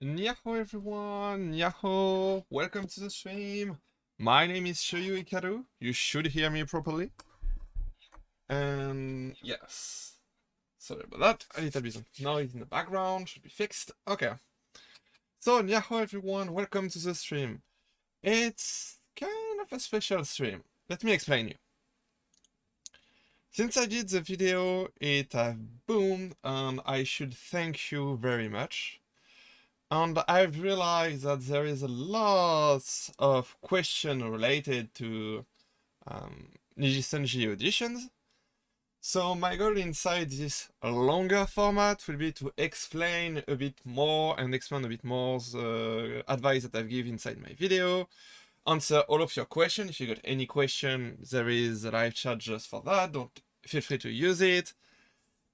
Nyaho everyone, Nyaho, welcome to the stream. My name is Shoyu Ikaru, you should hear me properly. And yes, sorry about that, a little bit of noise in the background, should be fixed. Okay, so Nyaho everyone, welcome to the stream. It's kind of a special stream, let me explain you. Since I did the video, it has boomed and I should thank you very much. And I've realized that there is a lot of questions related to Nijisanji auditions. So my goal inside this longer format will be to explain a bit more and expand a bit more the advice that I've given inside my video. Answer all of your questions. If you got any question, there is a live chat just for that. Don't feel free to use it.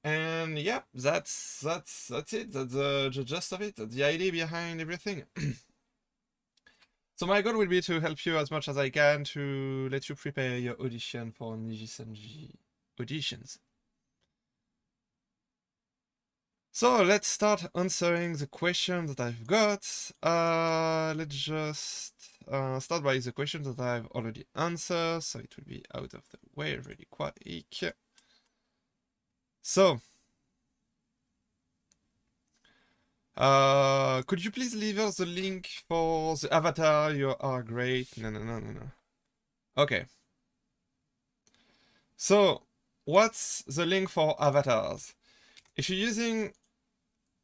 And yeah, that's it. That's the gist of it. That's the idea behind everything. So my goal will be to help you as much as I can to let you prepare your audition for Nijisanji auditions. So let's start answering the questions that I've got. Let's just start by the questions that I've already answered, so it will be out of the way really quick. So, could you please leave us the link for the avatar? You are great. No. Okay. So, what's the link for avatars? If you're using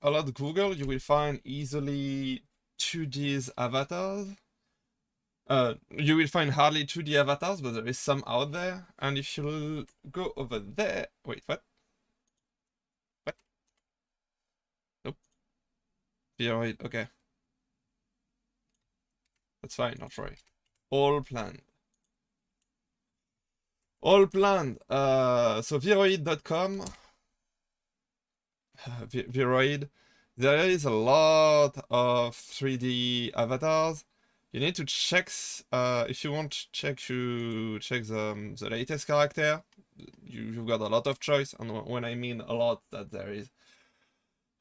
a lot of Google, you will find easily 2D's avatars. You will find hardly 2D avatars, but there is some out there. And if you go over there, wait, what? Viroid, okay. That's fine, not right. All planned. All planned. So Viroid.com. Viroid. There is a lot of 3D avatars. You need to check, if you want to check the latest character. You've got a lot of choice, and when I mean a lot, that there is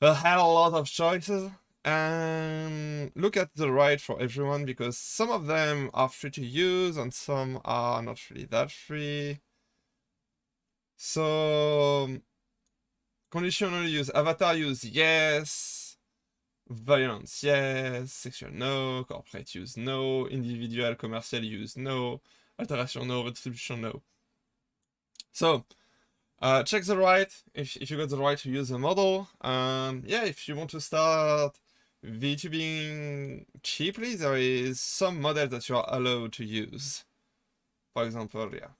a hell of a lot of choices. And look at the right for everyone, because some of them are free to use and some are not really that free. So conditional use, avatar use, yes. Violence, yes. Sexual, no. Corporate use, no. Individual, commercial use, no. Alteration, no. Retribution, no. So check the right if you got the right to use the model. Yeah, if you want to start VTubing cheaply, there is some model that you are allowed to use. For example, yeah,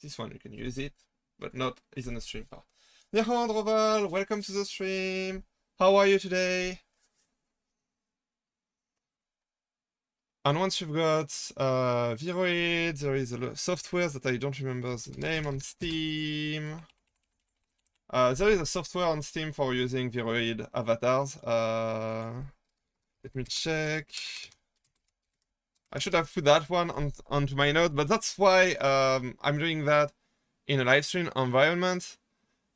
this one you can use it, but not is on the stream part. Nyaho Androval, welcome to the stream. How are you today? And once you've got Viroid, there is a software that I don't remember the name on Steam. There is a software on Steam for using Viroid avatars. Let me check. I should have put that one onto my note, but that's why I'm doing that in a live stream environment.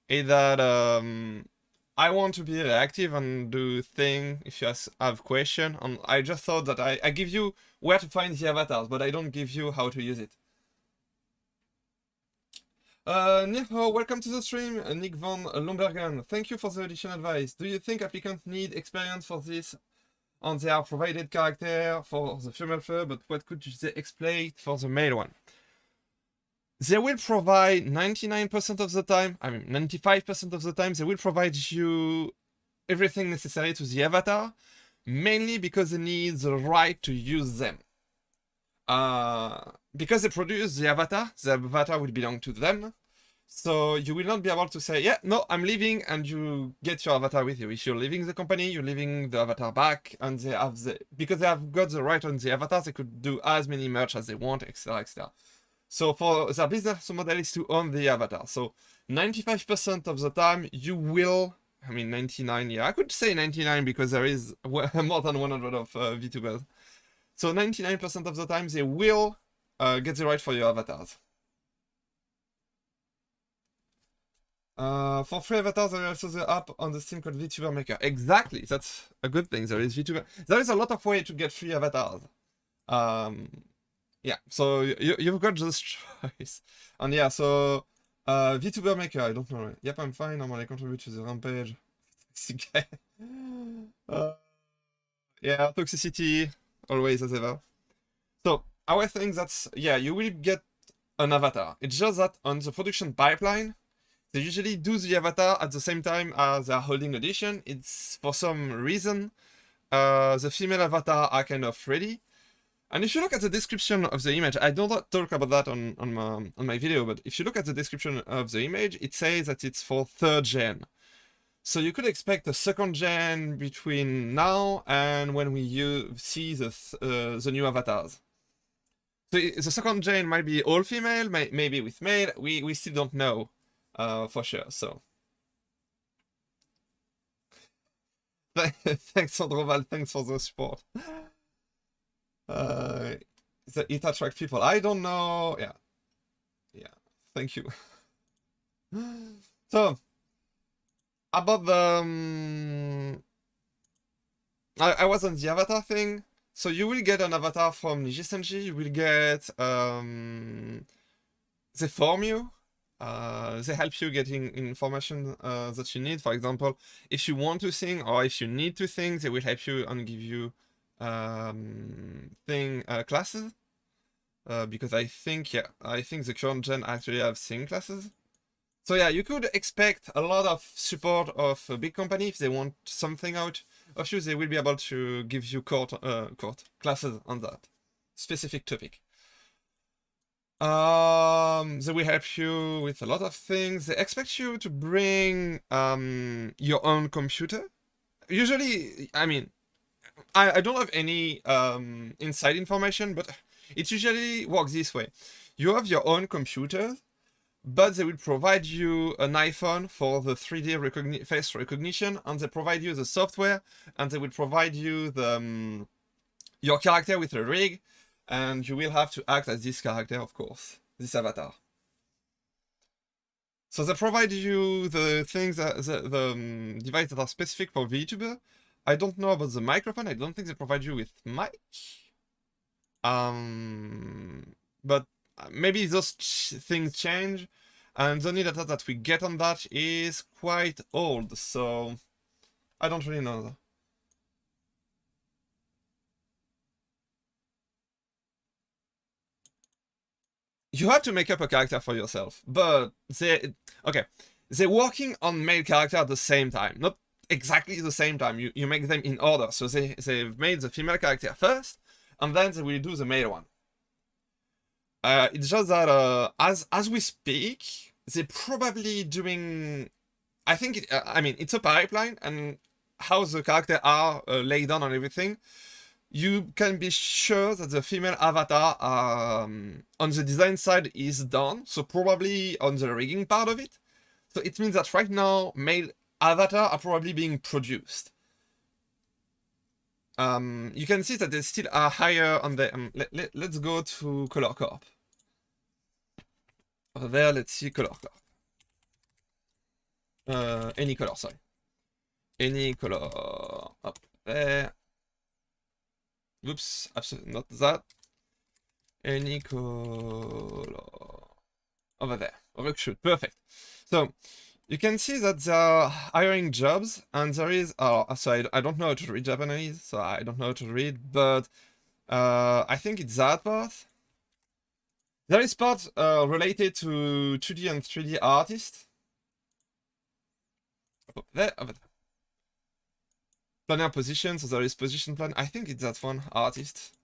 Is that I want to be reactive and do things if you have questions. And I just thought that I give you where to find the avatars, but I don't give you how to use it. Nyaho, welcome to the stream. Nick von Lombergen, thank you for the audition advice. Do you think applicants need experience for this on their provided character for the female fur, but what could they expect for the male one? They will provide 99% of the time, I mean 95% of the time, they will provide you everything necessary to the avatar, mainly because they need the right to use them. Because they produce the avatar will belong to them. So you will not be able to say, yeah, no, I'm leaving, and you get your avatar with you. If you're leaving the company, you're leaving the avatar back, and they have because they have got the right on the avatar, they could do as many merch as they want, etc, etc. So for their business model is to own the avatar. So 95% of the time you will, I mean 99, yeah, I could say 99 because there is more than 100 of VTubers. So 99% of the time they will get the right for your avatars. For free avatars, there is also the app on the Steam called VTuber Maker. Exactly, that's a good thing. There is VTuber. There is a lot of way to get free avatars. Yeah, so you've got this choice. And yeah, so VTuber Maker, I don't know. Yep, I'm fine. Normally contribute to the rampage. Yeah, toxicity, always as ever. So our thing that's, yeah, you will get an avatar. It's just that on the production pipeline, they usually do the avatar at the same time as they're holding audition. It's for some reason, the female avatar are kind of ready. And if you look at the description of the image, I don't talk about that on my video, but if you look at the description of the image, it says that it's for 3rd gen. So you could expect a 2nd gen between now and when we see the new avatars. So the 2nd gen might be all female, maybe with male. We still don't know for sure. So thanks Androval, thanks for the support. It attracts people. I don't know. Yeah. Thank you. So about the I was on the avatar thing. So you will get an avatar from Nijisanji. You will get they form you. They help you getting information that you need. For example, if you want to sing or if you need to sing, they will help you and give you classes. Because I think the current gen actually have sing classes. So yeah, you could expect a lot of support of a big company. If they want something out of you, they will be able to give you court classes on that specific topic. They will help you with a lot of things. They expect you to bring your own computer. Usually, I mean, I don't have any inside information, but it usually works this way. You have your own computer, but they will provide you an iPhone for the 3D face recognition, and they provide you the software, and they will provide you the your character with a rig, and you will have to act as this character, of course, this avatar. So they provide you the things the devices that are specific for VTuber. I don't know about the microphone. I don't think they provide you with mic. But maybe those things change, and the only data that we get on that is quite old, so I don't really know. You have to make up a character for yourself, but they're working on male character at the same time, not exactly the same time. You make them in order, so they've made the female character first, and then they will do the male one. It's just that as we speak, they're probably doing. I think it's a pipeline, and how the character are laid down and everything. You can be sure that the female avatar on the design side is done, so probably on the rigging part of it. So it means that right now, male avatar are probably being produced. You can see that they still are higher on the. Let's go to Color Corp. Over there, let's see Color Corp. AnyColor, sorry. AnyColor up there. Oops, absolutely not that. AnyColor over there. Shoot, perfect. So you can see that they are hiring jobs, and there is. So I don't know how to read Japanese, so I don't know how to read, but I think it's that part. There is part related to 2D and 3D artists. Over there. Planner position, so there is position plan. I think it's that one, artist.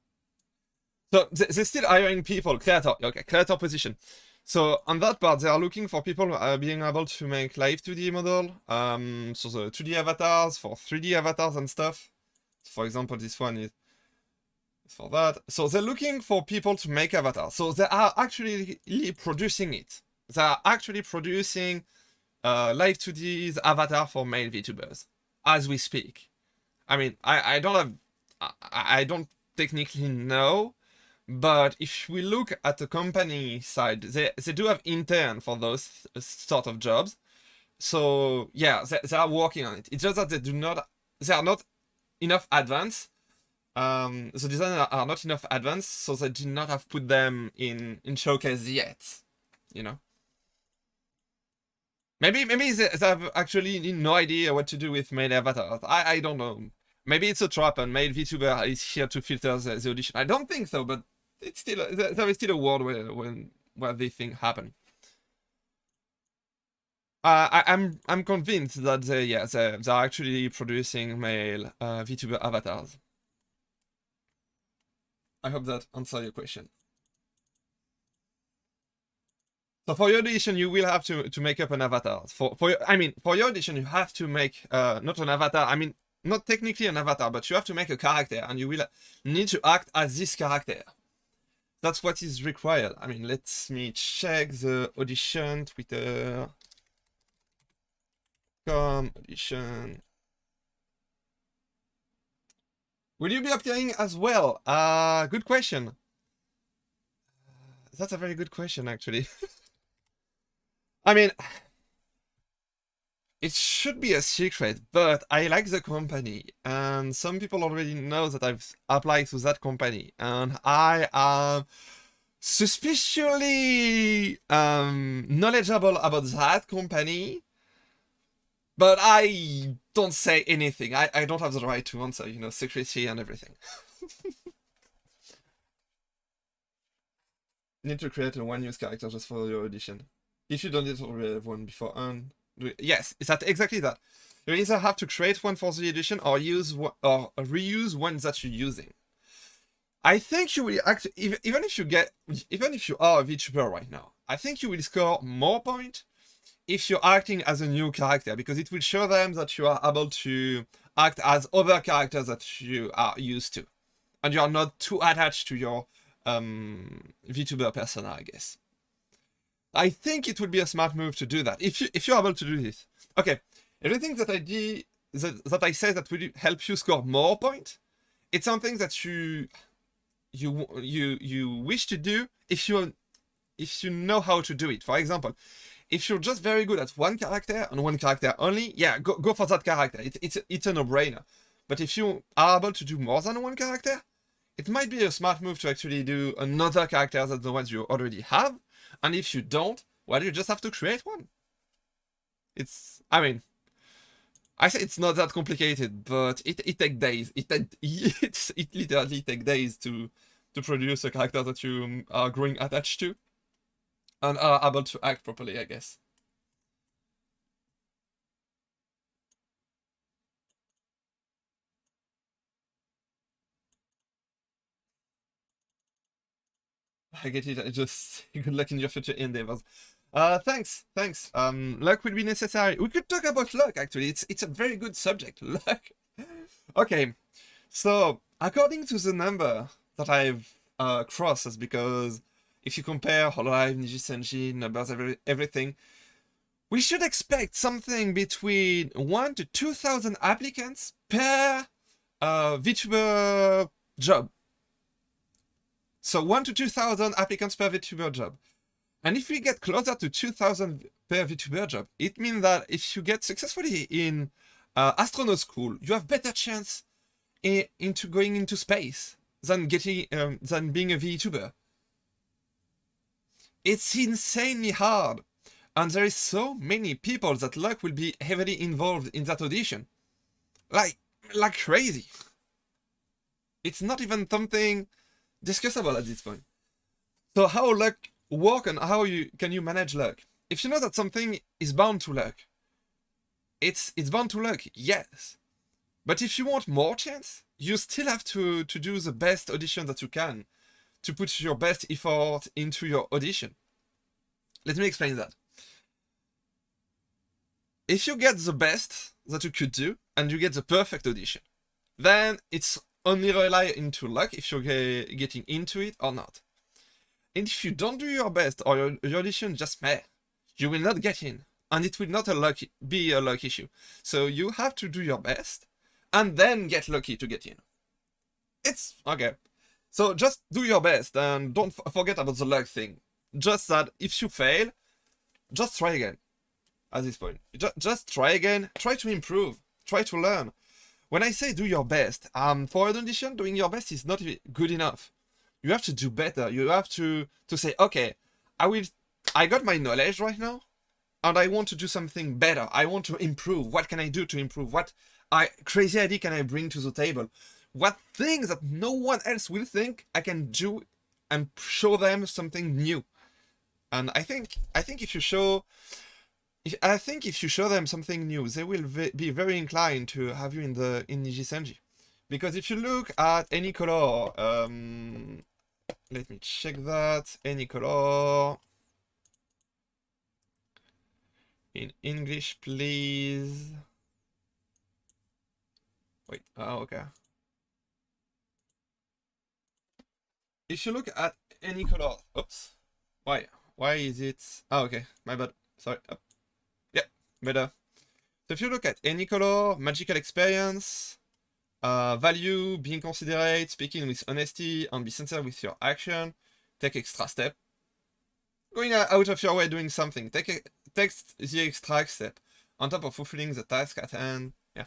So they're still hiring people, creator, okay, creator position. So on that part, they are looking for people being able to make live 2D model, so the 2D avatars for 3D avatars and stuff. So for example, this one is for that. So they're looking for people to make avatars. So they are actually producing it. They are actually producing live 2D's avatar for male VTubers as we speak. I mean, I don't technically know, but if we look at the company side, they do have intern for those sort of jobs. So yeah, they are working on it. It's just that they are not enough advanced. The designs are not enough advanced, so they did not have put them in showcase yet. You know. Maybe they have actually no idea what to do with male avatars. I don't know. Maybe it's a trap and male VTuber is here to filter the audition. I don't think so, but it's still there is still a world where these things happen. I'm convinced that they're actually producing male VTuber avatars. I hope that answers your question. So for your audition, you will have to make up an avatar. For your audition, you have to make not an avatar. I mean, not technically an avatar, but you have to make a character, and you will need to act as this character. That's what is required. I mean, let me check the audition Twitter. Audition. Will you be appearing as well? Good question. That's a very good question, actually. I mean, it should be a secret, but I like the company, and some people already know that I've applied to that company, and I am suspiciously knowledgeable about that company, but I don't say anything. I don't have the right to answer, you know, secrecy and everything. Need to create a one use character just for your audition. If you don't already have one before, yes, it's exactly that. You either have to create one for the edition or reuse one that you're using. I think you will even if you are a VTuber right now, I think you will score more points if you're acting as a new character, because it will show them that you are able to act as other characters that you are used to, and you are not too attached to your VTuber persona, I guess. I think it would be a smart move to do that if you're able to do this. Okay, everything that I did that I say that will help you score more points, it's something that you wish to do if you know how to do it. For example, if you're just very good at one character and one character only, yeah, go for that character. It's a no-brainer. But if you are able to do more than one character, it might be a smart move to actually do another character than the ones you already have. And if you don't, well, you just have to create one. I mean, I say it's not that complicated, but it takes days. It literally takes days to produce a character that you are growing attached to and are able to act properly, I guess. I get it. I just good luck in your future endeavors. Thanks. Luck will be necessary. We could talk about luck, actually. It's a very good subject, luck. Okay, so according to the number that I've crossed, because if you compare Hololive, Nijisanji, numbers, everything, we should expect something between 1,000 to 2,000 applicants per VTuber job. So 1,000 to 2,000 applicants per VTuber job. And if we get closer to 2,000 per VTuber job, it means that if you get successfully in astronaut school, you have better chance into going into space than being a VTuber. It's insanely hard, and there is so many people that luck will be heavily involved in that audition, like crazy. It's not even something discussable at this point. So how luck work and how can you manage luck? If you know that something is bound to luck, it's bound to luck, yes. But if you want more chance, you still have to do the best audition that you can, to put your best effort into your audition. Let me explain that. If you get the best that you could do, and you get the perfect audition, then it's only rely into luck if you're getting into it or not. And if you don't do your best, or your audition just meh, you will not get in, and it will not be a luck issue. So you have to do your best, and then get lucky to get in. It's okay. So just do your best, and don't forget about the luck thing. Just that if you fail, just try again. at this point. Just try again, try to improve, try to learn. When I say do your best, for an audition, doing your best is not good enough. You have to do better. You have to say, okay, I got my knowledge right now, and I want to do something better. I want to improve. What can I do to improve? What crazy idea can I bring to the table? What things that no one else will think I can do and show them something new? And I think if you show them something new, they will be very inclined to have you in Nijisanji. Because if you look at AnyColor, let me check that. AnyColor. In English, please. Wait, oh, okay. If you look at AnyColor, oops. Why is it? Oh, okay, my bad. Sorry. Yeah, better. So if you look at AnyColor, magical experience, value, being considerate, speaking with honesty, and be sincere with your action, take extra step. Going out of your way doing something, take the extra step on top of fulfilling the task at hand. Yeah.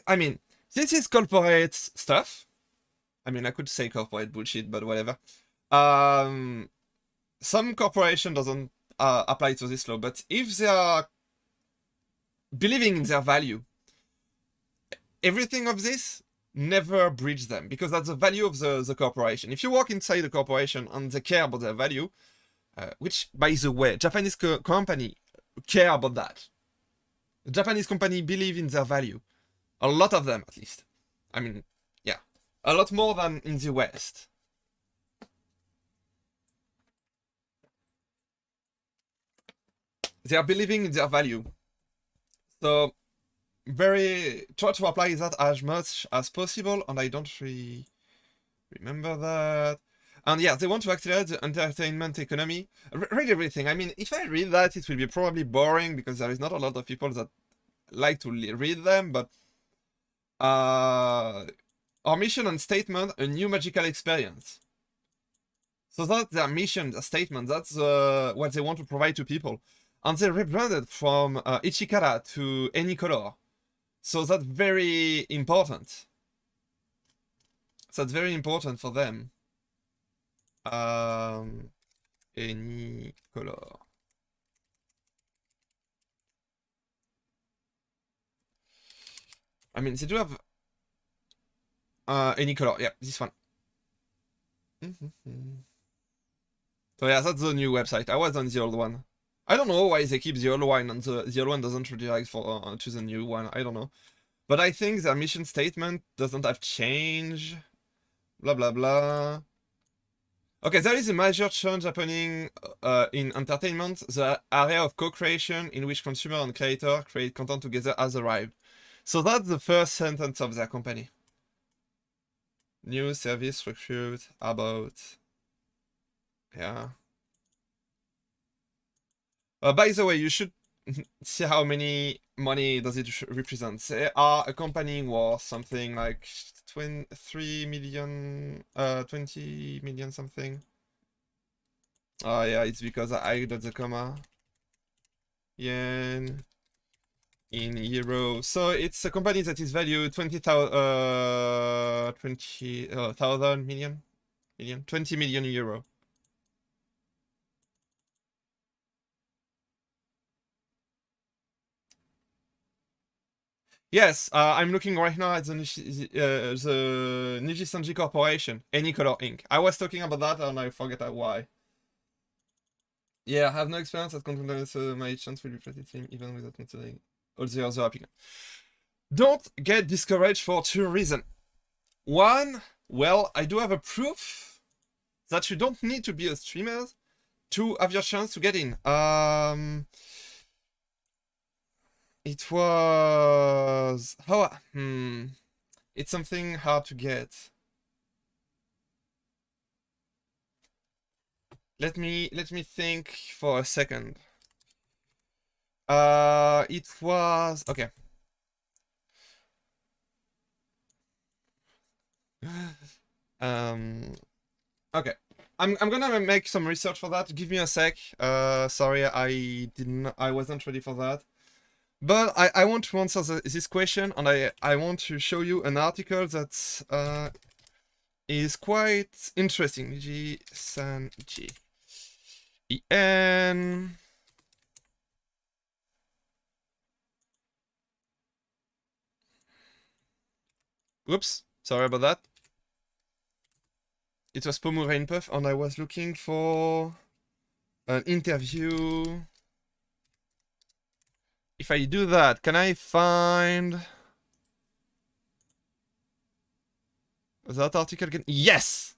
I mean, this is corporate stuff. I mean, I could say corporate bullshit, but whatever. Some corporation doesn't apply to this law, but if they are believing in their value, everything of this never breach them, because that's the value of the corporation. If you work inside the corporation and they care about their value, which, by the way, Japanese company care about that. The Japanese company believe in their value. A lot of them, at least. I mean, yeah. A lot more than in the West. They are believing in their value. So, try to apply that as much as possible, and I don't really remember that. And yeah, they want to accelerate the entertainment economy. Read everything. I mean, if I read that, it will be probably boring, because there is not a lot of people that like to read them, but our mission and statement, a new magical experience. So that's their mission, their statement, that's what they want to provide to people. And they rebranded from Ichikara to AnyColor. So that's very important. So that's very important for them. AnyColor. I mean, they do have AnyColor. Yeah, this one. So yeah, that's the new website. I was on the old one. I don't know why they keep the old one and the old one doesn't redirect for to the new one. I don't know. But I think their mission statement doesn't have change. Blah blah blah. Okay, there is a major change happening in entertainment. The area of co-creation in which consumer and creator create content together has arrived. So that's the first sentence of their company. New service structured about... Yeah. By the way, you should see how many money does it represent. They are a company worth something like 3 million, 20 million something. Oh yeah, it's because I added the comma. Yen in euro. So it's a company that is valued 20 million euro. Yes, I'm looking right now at the Nijisanji Corporation, AnyColor Inc. I was talking about that and I forget why. Yeah, I have no experience at content, so my chance will be pretty slim even without considering all the other applicants. Don't get discouraged for 2 reasons. One, well, I do have a proof that you don't need to be a streamer to have your chance to get in. It was... It's something hard to get. Let me think for a second. It was... Okay. Okay. I'm gonna make some research for that. Give me a sec. Sorry, I wasn't ready for that. But I want to answer this question, and I want to show you an article that is quite interesting. Nijisanji. En. Oops, sorry about that. It was Pomu Rainpuff, and I was looking for an interview. If I do that, can I find that article again? Yes!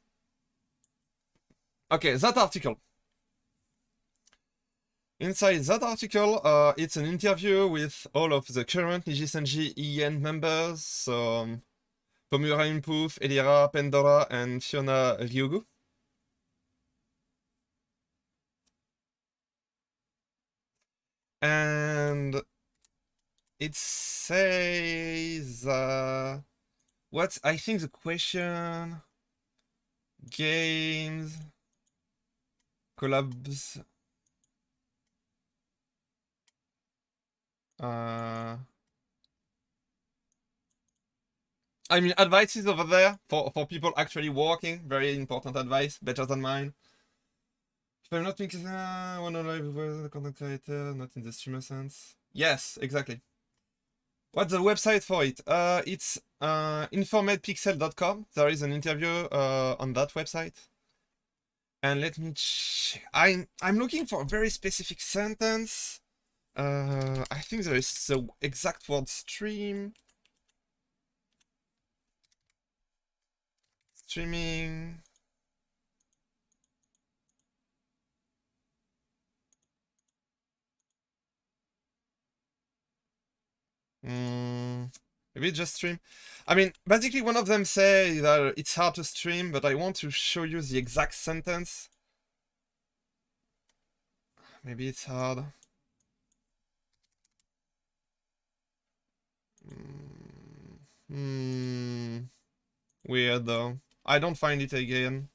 Okay, that article. Inside that article, it's an interview with all of the current Nijisanji EN members, so Pomu Rainpuff, Elira, Pandora, and Fiona Ryugu. And it says, what's, I think the question, games, collabs, I mean, advice is over there for people actually working. Very important advice, better than mine. If I'm not thinking, one live the content creator, not in the streamer sense. Yes, exactly. What's the website for it? It's informedpixel.com. There is an interview on that website. And let me I'm looking for a very specific sentence. I think there is the exact word stream. Streaming. Maybe just stream. I mean, basically one of them say that it's hard to stream, but I want to show you the exact sentence. Maybe it's hard. Weird though. I don't find it again.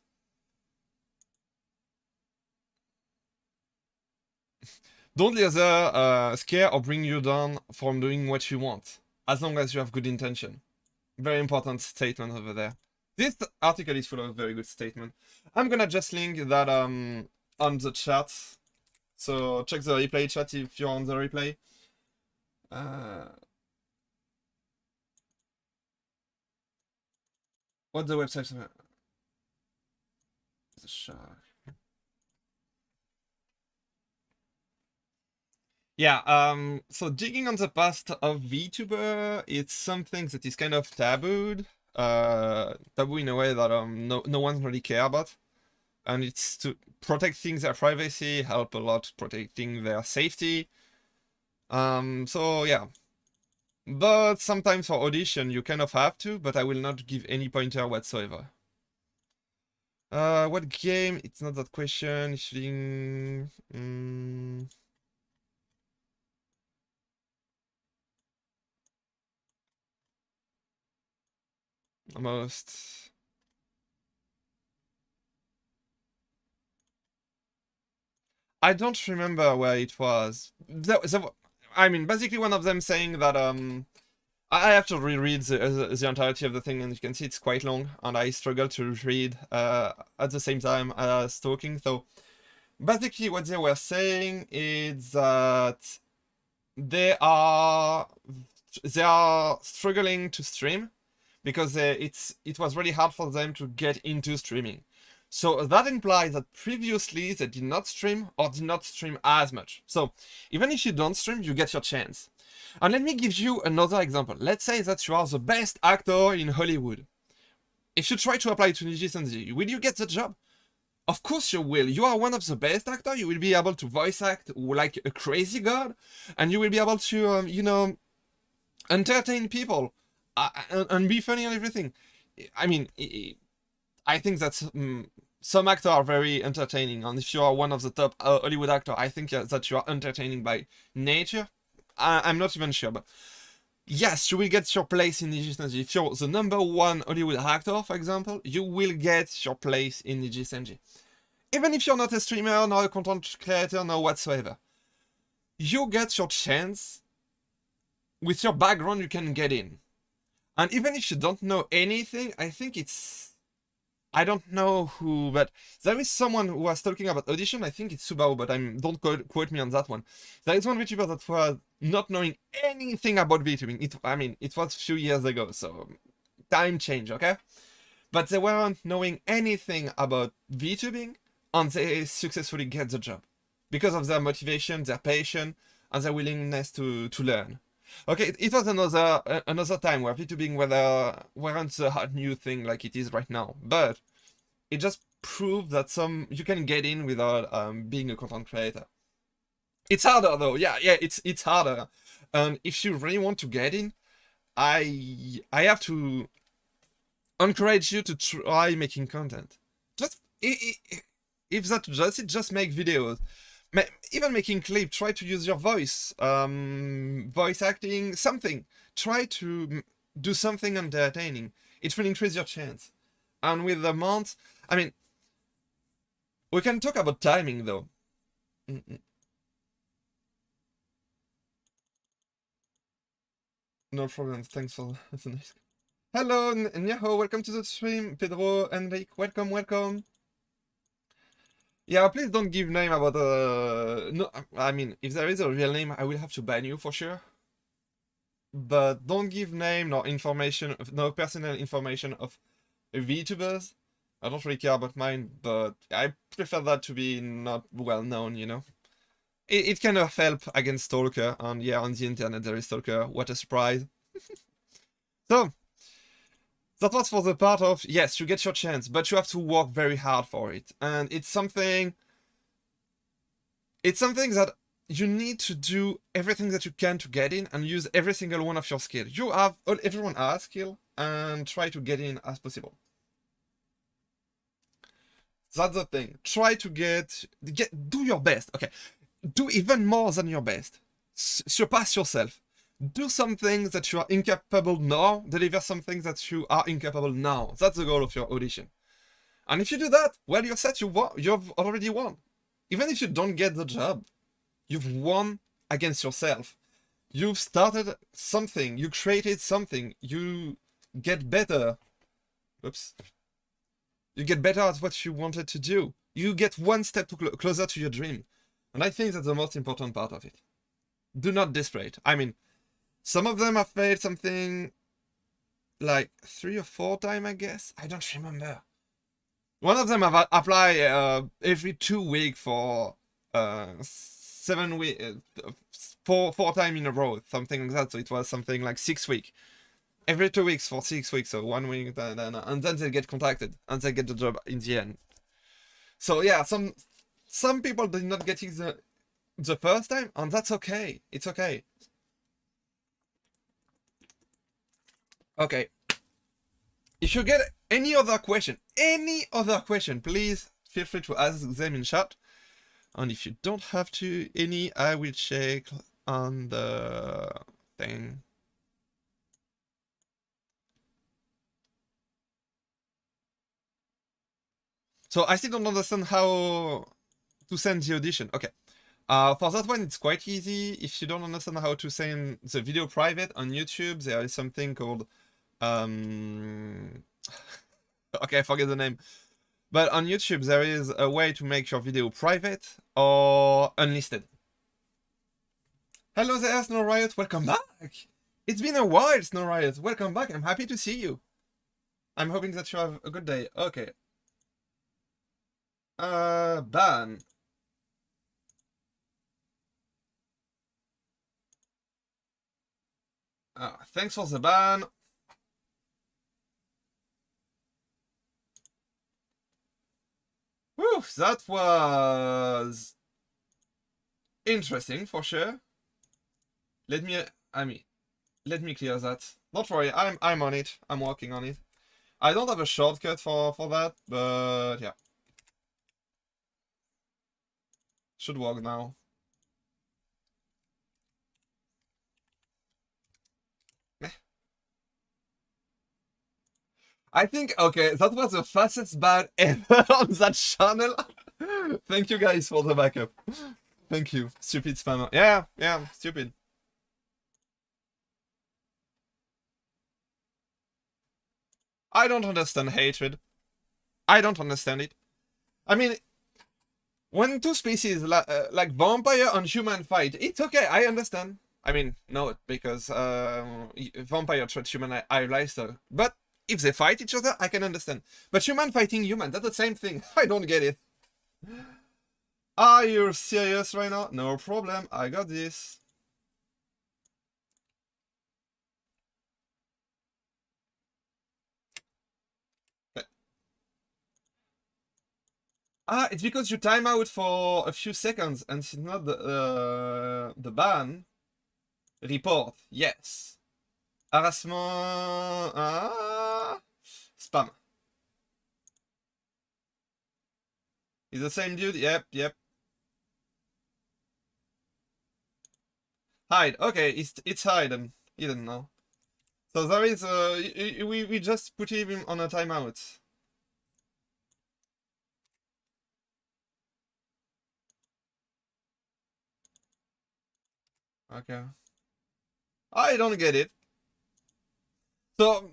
Don't let others scare or bring you down from doing what you want, as long as you have good intention. Very important statement over there. This article is full of very good statement. I'm gonna just link that on the chat. So check the replay chat if you're on the replay. What's the website? The shark. Yeah, so digging on the past of VTuber, it's something that is kind of tabooed. Taboo in a way that no one really care about. And it's to protecting their privacy, help a lot protecting their safety. So yeah. But sometimes for audition you kind of have to, but I will not give any pointer whatsoever. What game? It's not that question. Almost. I don't remember where it was. I mean, basically one of them saying that I have to reread the entirety of the thing, and you can see it's quite long, and I struggle to read at the same time as talking. So basically what they were saying is that they are struggling to stream because it was really hard for them to get into streaming. So that implies that previously they did not stream or did not stream as much. So even if you don't stream, you get your chance. And let me give you another example. Let's say that you are the best actor in Hollywood. If you try to apply to Nijisanji, will you get the job? Of course you will. You are one of the best actors. You will be able to voice act like a crazy god. And you will be able to, you know, entertain people. And be funny and everything. I mean, I think that some actors are very entertaining, and if you are one of the top Hollywood actors, I think that you are entertaining by nature. I'm not even sure, but yes, you will get your place in Nijisanji. If you're the #1 Hollywood actor, for example, you will get your place in Nijisanji. even if you're not a streamer, nor a content creator, nor whatsoever, you get your chance. With your background, you can get in. And even if you don't know anything, I think it's... I don't know who, but there is someone who was talking about audition. I think it's Subaru, but don't quote me on that one. There is one VTuber that was not knowing anything about VTubing. I mean, it was a few years ago, so time change, okay? But they weren't knowing anything about VTubing, and they successfully get the job because of their motivation, their passion, and their willingness to learn. Okay, it was another time where VTubing weren't a hot new thing like it is right now, but it just proved that you can get in without being a content creator. It's harder though, yeah, it's harder. And if you really want to get in, I have to encourage you to try making content. Just if that just it, just make videos. Even making clip, try to use your voice, voice acting, something. Try to do something entertaining. It will increase your chance. And with the month, I mean, we can talk about timing though. No problem. Thanks for that's nice. Hello, Nyaho. Welcome to the stream. Pedro, Enrique, welcome. Yeah, please don't give name about no, I mean, if there is a real name, I will have to ban you for sure. But don't give name nor information, no personal information of VTubers. I don't really care about mine, but I prefer that to be not well known, you know. It kind of help against stalker, and yeah, on the internet there is stalker. What a surprise! So. That was for the part of, yes, you get your chance, but you have to work very hard for it. And it's something that you need to do everything that you can to get in and use every single one of your skills. Everyone has skill, and try to get in as possible. That's the thing. Try to do your best. Okay, do even more than your best. Surpass yourself. Do something that you are incapable now, deliver something that you are incapable now. That's the goal of your audition. And if you do that, well, you're set, you've already won. Even if you don't get the job, you've won against yourself. You've started something, you created something, you get better. Oops. You get better at what you wanted to do. You get one step closer to your dream. And I think that's the most important part of it. Do not desperate. I mean, some of them have failed something like 3 or 4 times, I guess. I don't remember. One of them have applied every 2 weeks for 7 weeks, 4 times in a row, something like that. So it was something like 6 weeks. Every 2 weeks for 6 weeks, so 1 week, and then they get contacted and they get the job in the end. So yeah, some people did not get it the first time, and that's okay. It's okay. Okay. If you get any other question, please feel free to ask them in chat. And if you don't have any, I will check on the thing. So I still don't understand how to send the audition. Okay. For that one, it's quite easy. If you don't understand how to send the video private on YouTube, there is something called okay, I forget the name. But on YouTube, there is a way to make your video private or unlisted. Hello there, Snow Riot. Welcome back. It's been a while, Snow Riot. Welcome back. I'm happy to see you. I'm hoping that you have a good day. Okay. Ban. Thanks for the ban. Whew, that was interesting for sure. Let me clear that. Don't worry, I'm on it. I'm working on it. I don't have a shortcut for that, but yeah. Should work now. I think, okay, that was the fastest ban ever on that channel. Thank you guys for the backup. Thank you, stupid spammer. Yeah, stupid. I don't understand hatred. I don't understand it. I mean, when two species like vampire and human fight, it's okay, I understand. I mean, no, because vampire treat human allies, but if they fight each other, I can understand. But human fighting human, that's the same thing. I don't get it. Are you serious right now? No problem, I got this. Ah, it's because you time out for a few seconds and it's not the ban. Report, yes. Harassment, spam. Is the same dude? Yep. Hide, okay, it's hidden. Hidden now. So there is, we just put him on a timeout. Okay. I don't get it. So,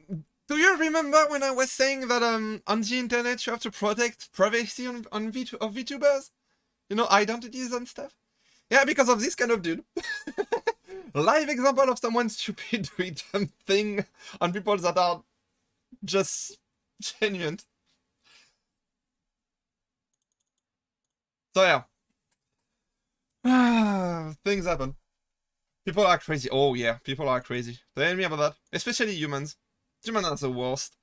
do you remember when I was saying that on the internet you have to protect privacy of VTubers? You know, identities and stuff? Yeah, because of this kind of dude. Live example of someone stupid doing something on people that are just genuine. So yeah. Things happen. People are crazy. Oh yeah, people are crazy. Tell me about that. Especially humans. Humans are the worst.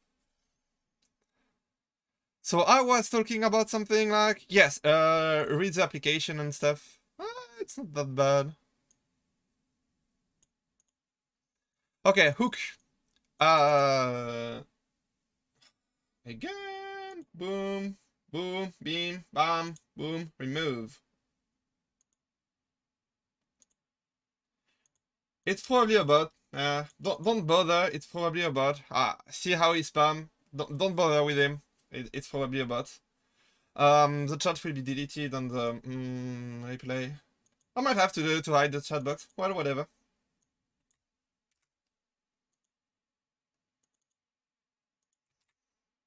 So I was talking about something like, yes, read the application and stuff. It's not that bad. Okay, hook. Again. Boom, boom, beam, bam, boom, remove. It's probably a bot. Don't bother. It's probably a bot. See how he spam. Don't bother with him. It's probably a bot. The chat will be deleted on the replay. I might have to do it to hide the chat box. Well, whatever.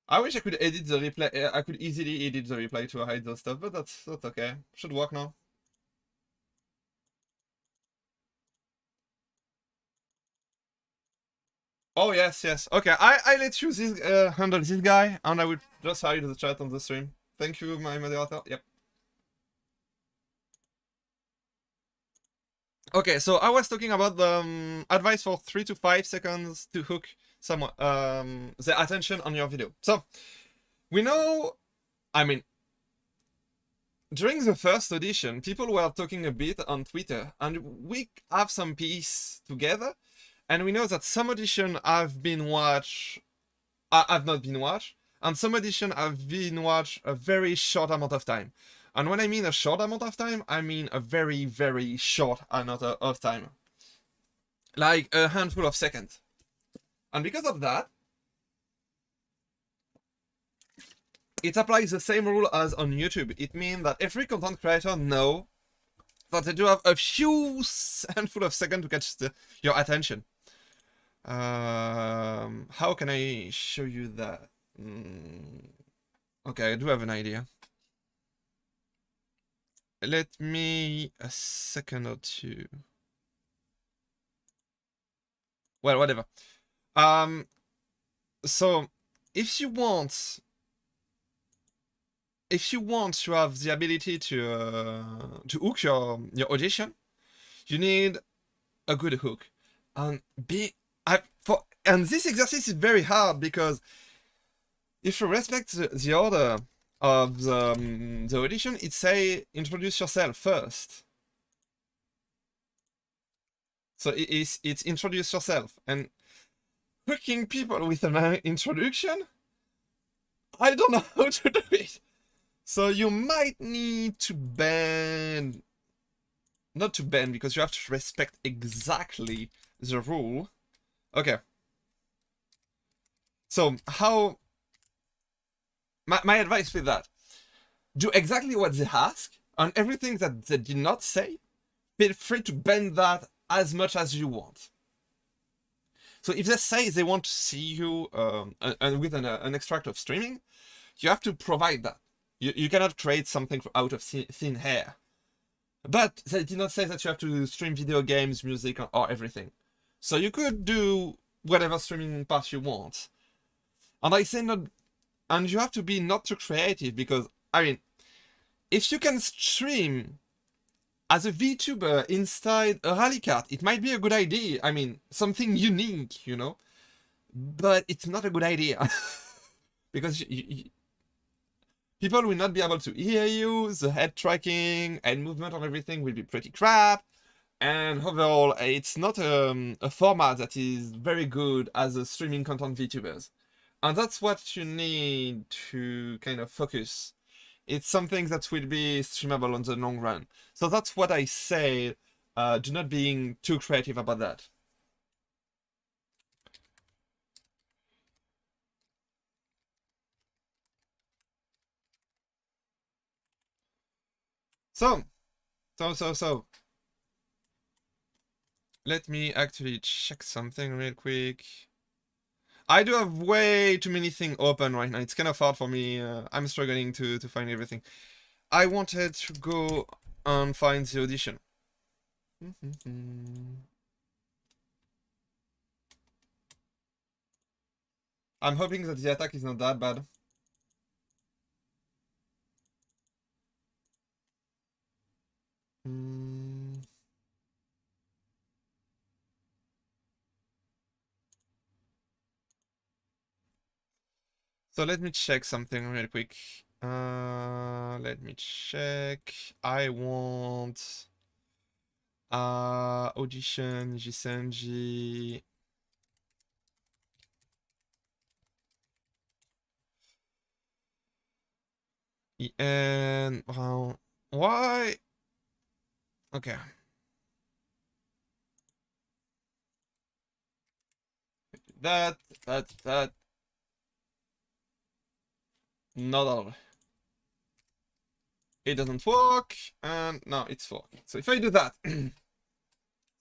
I wish I could edit the replay. I could easily edit the replay to hide those stuff, but that's okay. Should work now. Oh yes. Okay, I let you handle this guy, and I will just hide the chat on the stream. Thank you, my moderator. Yep. Okay, so I was talking about the advice for 3 to 5 seconds to hook someone the attention on your video. So we know, I mean, during the first audition, people were talking a bit on Twitter, and we have some piece together, and we know that some audition have been watched, have not been watched, and some audition have been watched a very short amount of time. And when I mean a short amount of time, I mean a very, very short amount of time. Like a handful of seconds. And because of that, it applies the same rule as on YouTube. It means that every content creator knows that they do have a few handful of seconds to catch your attention. How can I show you that? Okay, I do have an idea. Let me a second or two. Well, whatever. So if you want to have the ability to hook your audition, you need a good hook. And this exercise is very hard because if you respect the order of the audition, it say introduce yourself first. So it's introduce yourself, and hooking people with an introduction, I don't know how to do it. So you might need to ban, not to ban, because you have to respect exactly the rule. Okay. So how, my advice with that, do exactly what they ask, and everything that they did not say, feel free to bend that as much as you want. So if they say they want to see you with an extract of streaming, you have to provide that. You cannot create something out of thin air. But they did not say that you have to stream video games, music, or everything. So you could do whatever streaming part you want. And I say not, and you have to be not too creative, because, I mean, if you can stream as a VTuber inside a rally cart, it might be a good idea. I mean, something unique, you know? But it's not a good idea. Because people will not be able to hear you, the head tracking and movement of everything will be pretty crap, and overall, it's not a format that is very good as a streaming content VTubers. And that's what you need to kind of focus. It's something that will be streamable on the long run. So that's what I say, do not being too creative about that. So. Let me actually check something real quick. I do have way too many things open right now. It's kind of hard for me. I'm struggling to find everything. I wanted to go and find the audition. I'm hoping that the attack is not that bad. So let me check something real quick. Let me check. I want audition Nijisanji. And why? Okay. That. Not all. It doesn't work, and now it's working. So if I do that,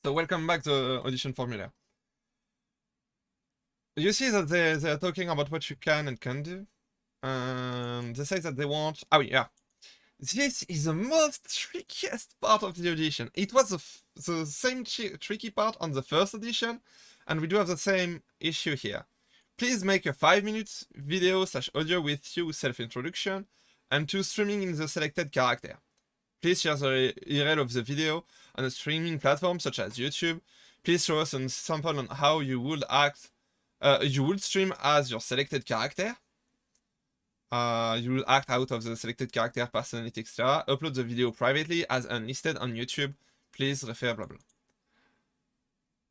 so welcome back to audition formula. You see that they're talking about what you can and can't do. They say that they want. Oh yeah, this is the most trickiest part of the audition. It was the same tricky part on the first audition, and we do have the same issue here. Please make a 5-minute video/audio with your self-introduction and to streaming in the selected character. Please share the URL of the video on a streaming platform such as YouTube. Please show us a sample on how you would stream as your selected character. You will act out of the selected character, personality, etc. Upload the video privately as unlisted on YouTube. Please refer blah blah.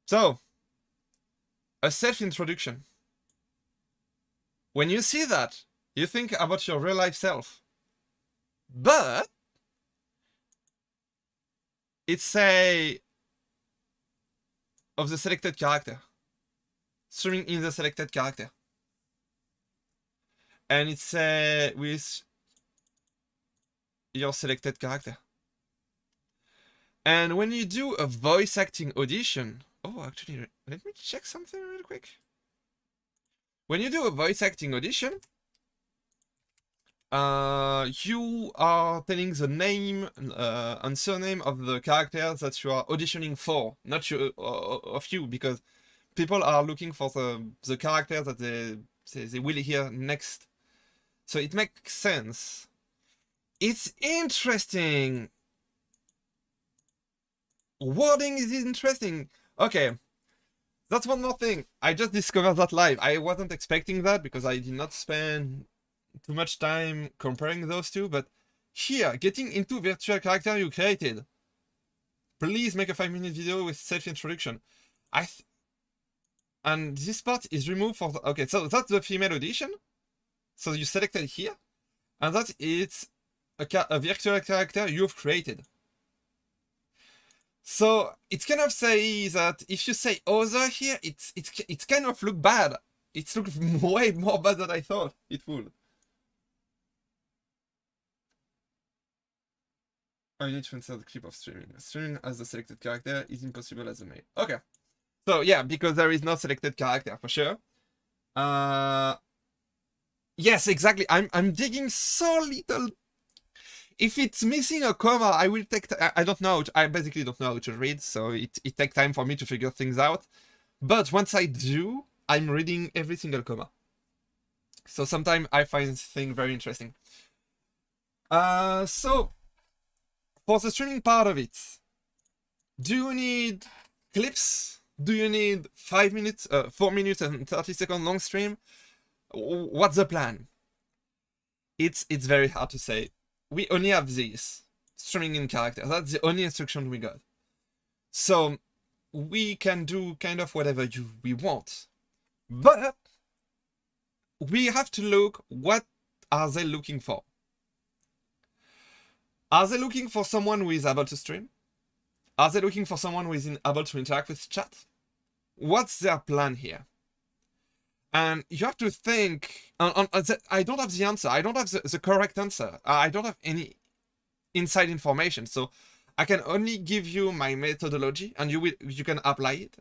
So, a self-introduction. When you see that, you think about your real life self. But it's of the selected character. Streaming in the selected character. And it's with your selected character. And when you do a voice acting audition, oh, actually, let me check something real quick. When you do a voice acting audition, you are telling the name and surname of the character that you are auditioning for, not of you, because people are looking for the character that they will hear next. So it makes sense. It's interesting. Wording is interesting. Okay. That's one more thing. I just discovered that live. I wasn't expecting that because I did not spend too much time comparing those two. But here, getting into virtual character you created. Please make a 5-minute video with self-introduction. And this part is removed for okay, so that's the female audition. So you selected here. And that is a virtual character you've created. So it's kind of say that if you say other here, it's kind of look bad. It's look way more bad than I thought it would. I need to insert the clip of streaming. Streaming as the selected character is impossible as a main. Okay. So yeah, because there is no selected character for sure. Yes, exactly. I'm digging so little. If it's missing a comma, I will take. I don't know. I basically don't know how to read, so it takes time for me to figure things out. But once I do, I'm reading every single comma. So sometimes I find things very interesting. So for the streaming part of it, do you need clips? Do you need 5 minutes, 4 minutes and 30-second long stream? What's the plan? It's very hard to say. We only have this streaming in character. That's the only instruction we got. So we can do kind of whatever we want. But we have to look, what are they looking for? Are they looking for someone who is able to stream? Are they looking for someone who is able to interact with chat? What's their plan here? And you have to think, I don't have the answer. I don't have the correct answer. I don't have any inside information. So I can only give you my methodology and you can apply it.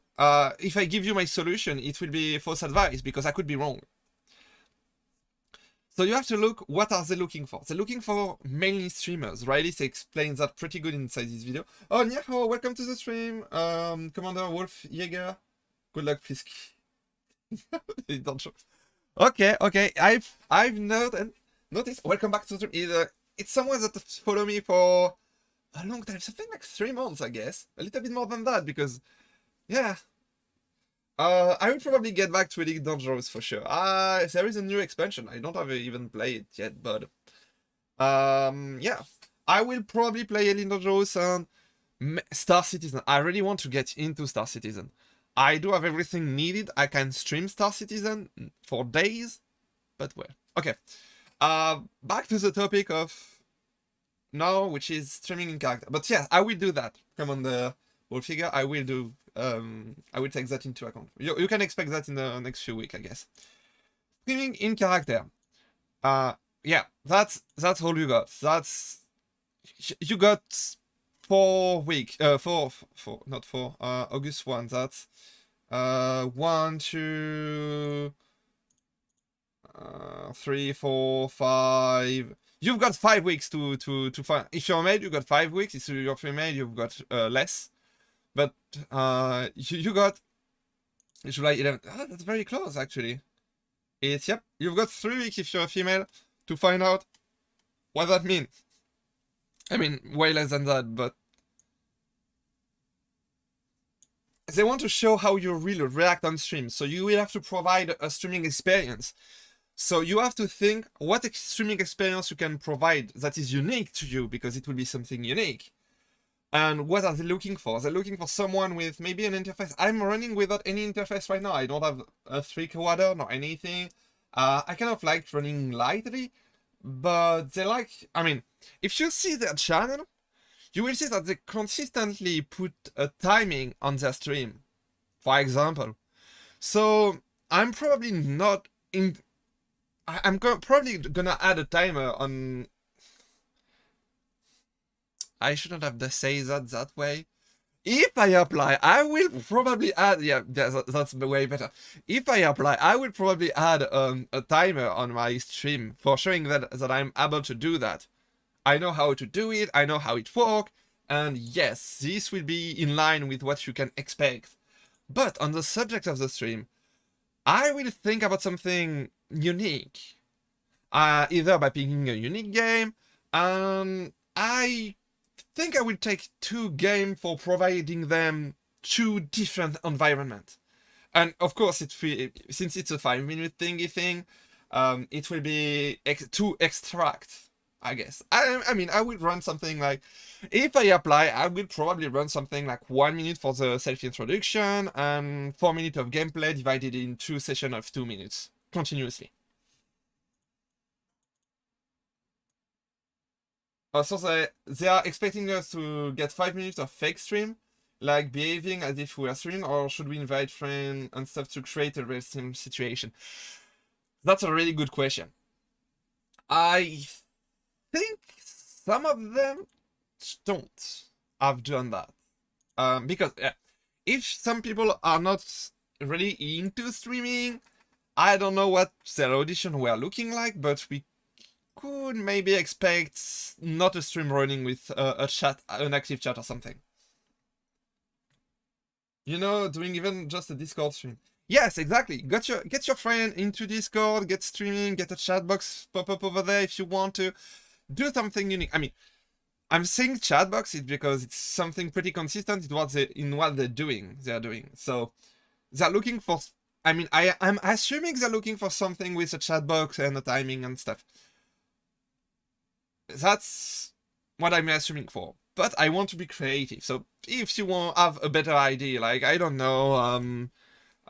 If I give you my solution, it will be false advice because I could be wrong. So you have to look, what are they looking for? They're looking for mainly streamers. Riley explains that pretty good inside this video. Oh, Nyaho, welcome to the stream. Commander Wolf Jaeger. Good luck, please. Don't show. Okay. I've noticed. Welcome back to the stream. It's someone that follow me for a long time, something like 3 months, I guess. A little bit more than that, because yeah. I will probably get back to Elite Dangerous for sure. There is a new expansion. I don't have even played it yet, but yeah. I will probably play Elite Dangerous and Star Citizen. I really want to get into Star Citizen. I do have everything needed. I can stream Star Citizen for days, but well. Okay. Back to the topic of now, which is streaming in character. But yeah, I will do that. Come on, the whole figure. I will do. I will take that into account. You can expect that in the next few weeks, I guess. Streaming in character. Yeah, that's all you got. You got 4 weeks. Not 4. August 1. That's 1, 2, 3, 4, 5. You've got 5 weeks to find. If you're male, you got 5 weeks. If you're female, you've got less. But you got July 11th. That's very close, actually. Yep. You've got 3 weeks if you're a female to find out what that means. I mean, way less than that, but they want to show how you really react on stream. So you will have to provide a streaming experience. So you have to think what streaming experience you can provide that is unique to you, because it will be something unique. And what are they looking for? They're looking for someone with maybe an interface. I'm running without any interface right now. I don't have a 3-quarter nor anything. I kind of like running lightly, but they like, I mean, if you see their channel, you will see that they consistently put a timing on their stream, for example. So I'm probably not in, probably gonna add a timer on. I shouldn't have to say that way. If I apply, I will probably add, yeah, that's way better. If I apply, I will probably add a timer on my stream for showing that I'm able to do that. I know how to do it, I know how it works, and yes, this will be in line with what you can expect. But on the subject of the stream, I will think about something unique. Either by picking a unique game, and I think I will take 2 games for providing them 2 different environments. And of course, since it's a 5-minute thingy thing, it will be 2 extract, I guess. I mean, I will run something like, if I apply, I will probably run something like 1 minute for the self-introduction and 4 minutes of gameplay divided in 2 sessions of 2 minutes, continuously. So they are expecting us to get 5 minutes of fake stream, like behaving as if we are streaming, or should we invite friends and stuff to create a real stream situation? That's a really good question. I think some of them don't have done that. Because if some people are not really into streaming, I don't know what their audition were looking like, but we could maybe expect not a stream running with a chat, an active chat or something. You know, doing even just a Discord stream. Yes, exactly. Get your friend into Discord, get streaming, get a chat box pop up over there if you want to. Do something unique. I mean, I'm saying chat box is because it's something pretty consistent in what they're doing. So they're looking for. I mean, I'm assuming they're looking for something with a chat box and a timing and stuff. That's what I'm assuming for. But I want to be creative. So if you want have a better idea, like I don't know,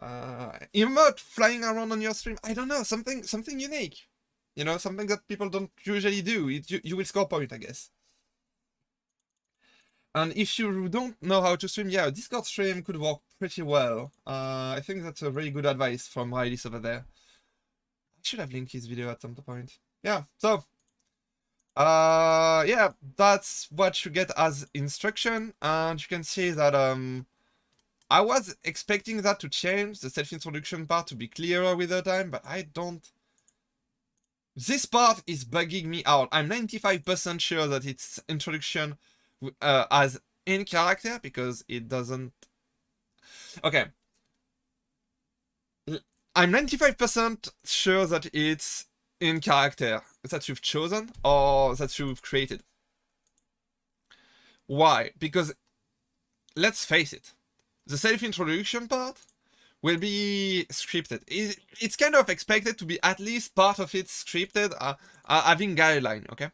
emote flying around on your stream, I don't know, something unique. You know, something that people don't usually do. You will score point, I guess. And if you don't know how to stream, yeah, a Discord stream could work pretty well. I think that's a very good advice from Riley over there. I should have linked his video at some point. Yeah, so yeah, that's what you get as instruction, and you can see that I was expecting that to change, the self-introduction part to be clearer with the time, but I don't. This part is bugging me out. I'm 95% sure that it's introduction as in character, because it doesn't. Okay. I'm 95% sure that it's in character that you've chosen or that you've created. Why? Because let's face it, the self-introduction part will be scripted. It's kind of expected to be at least part of it scripted, having guideline, okay?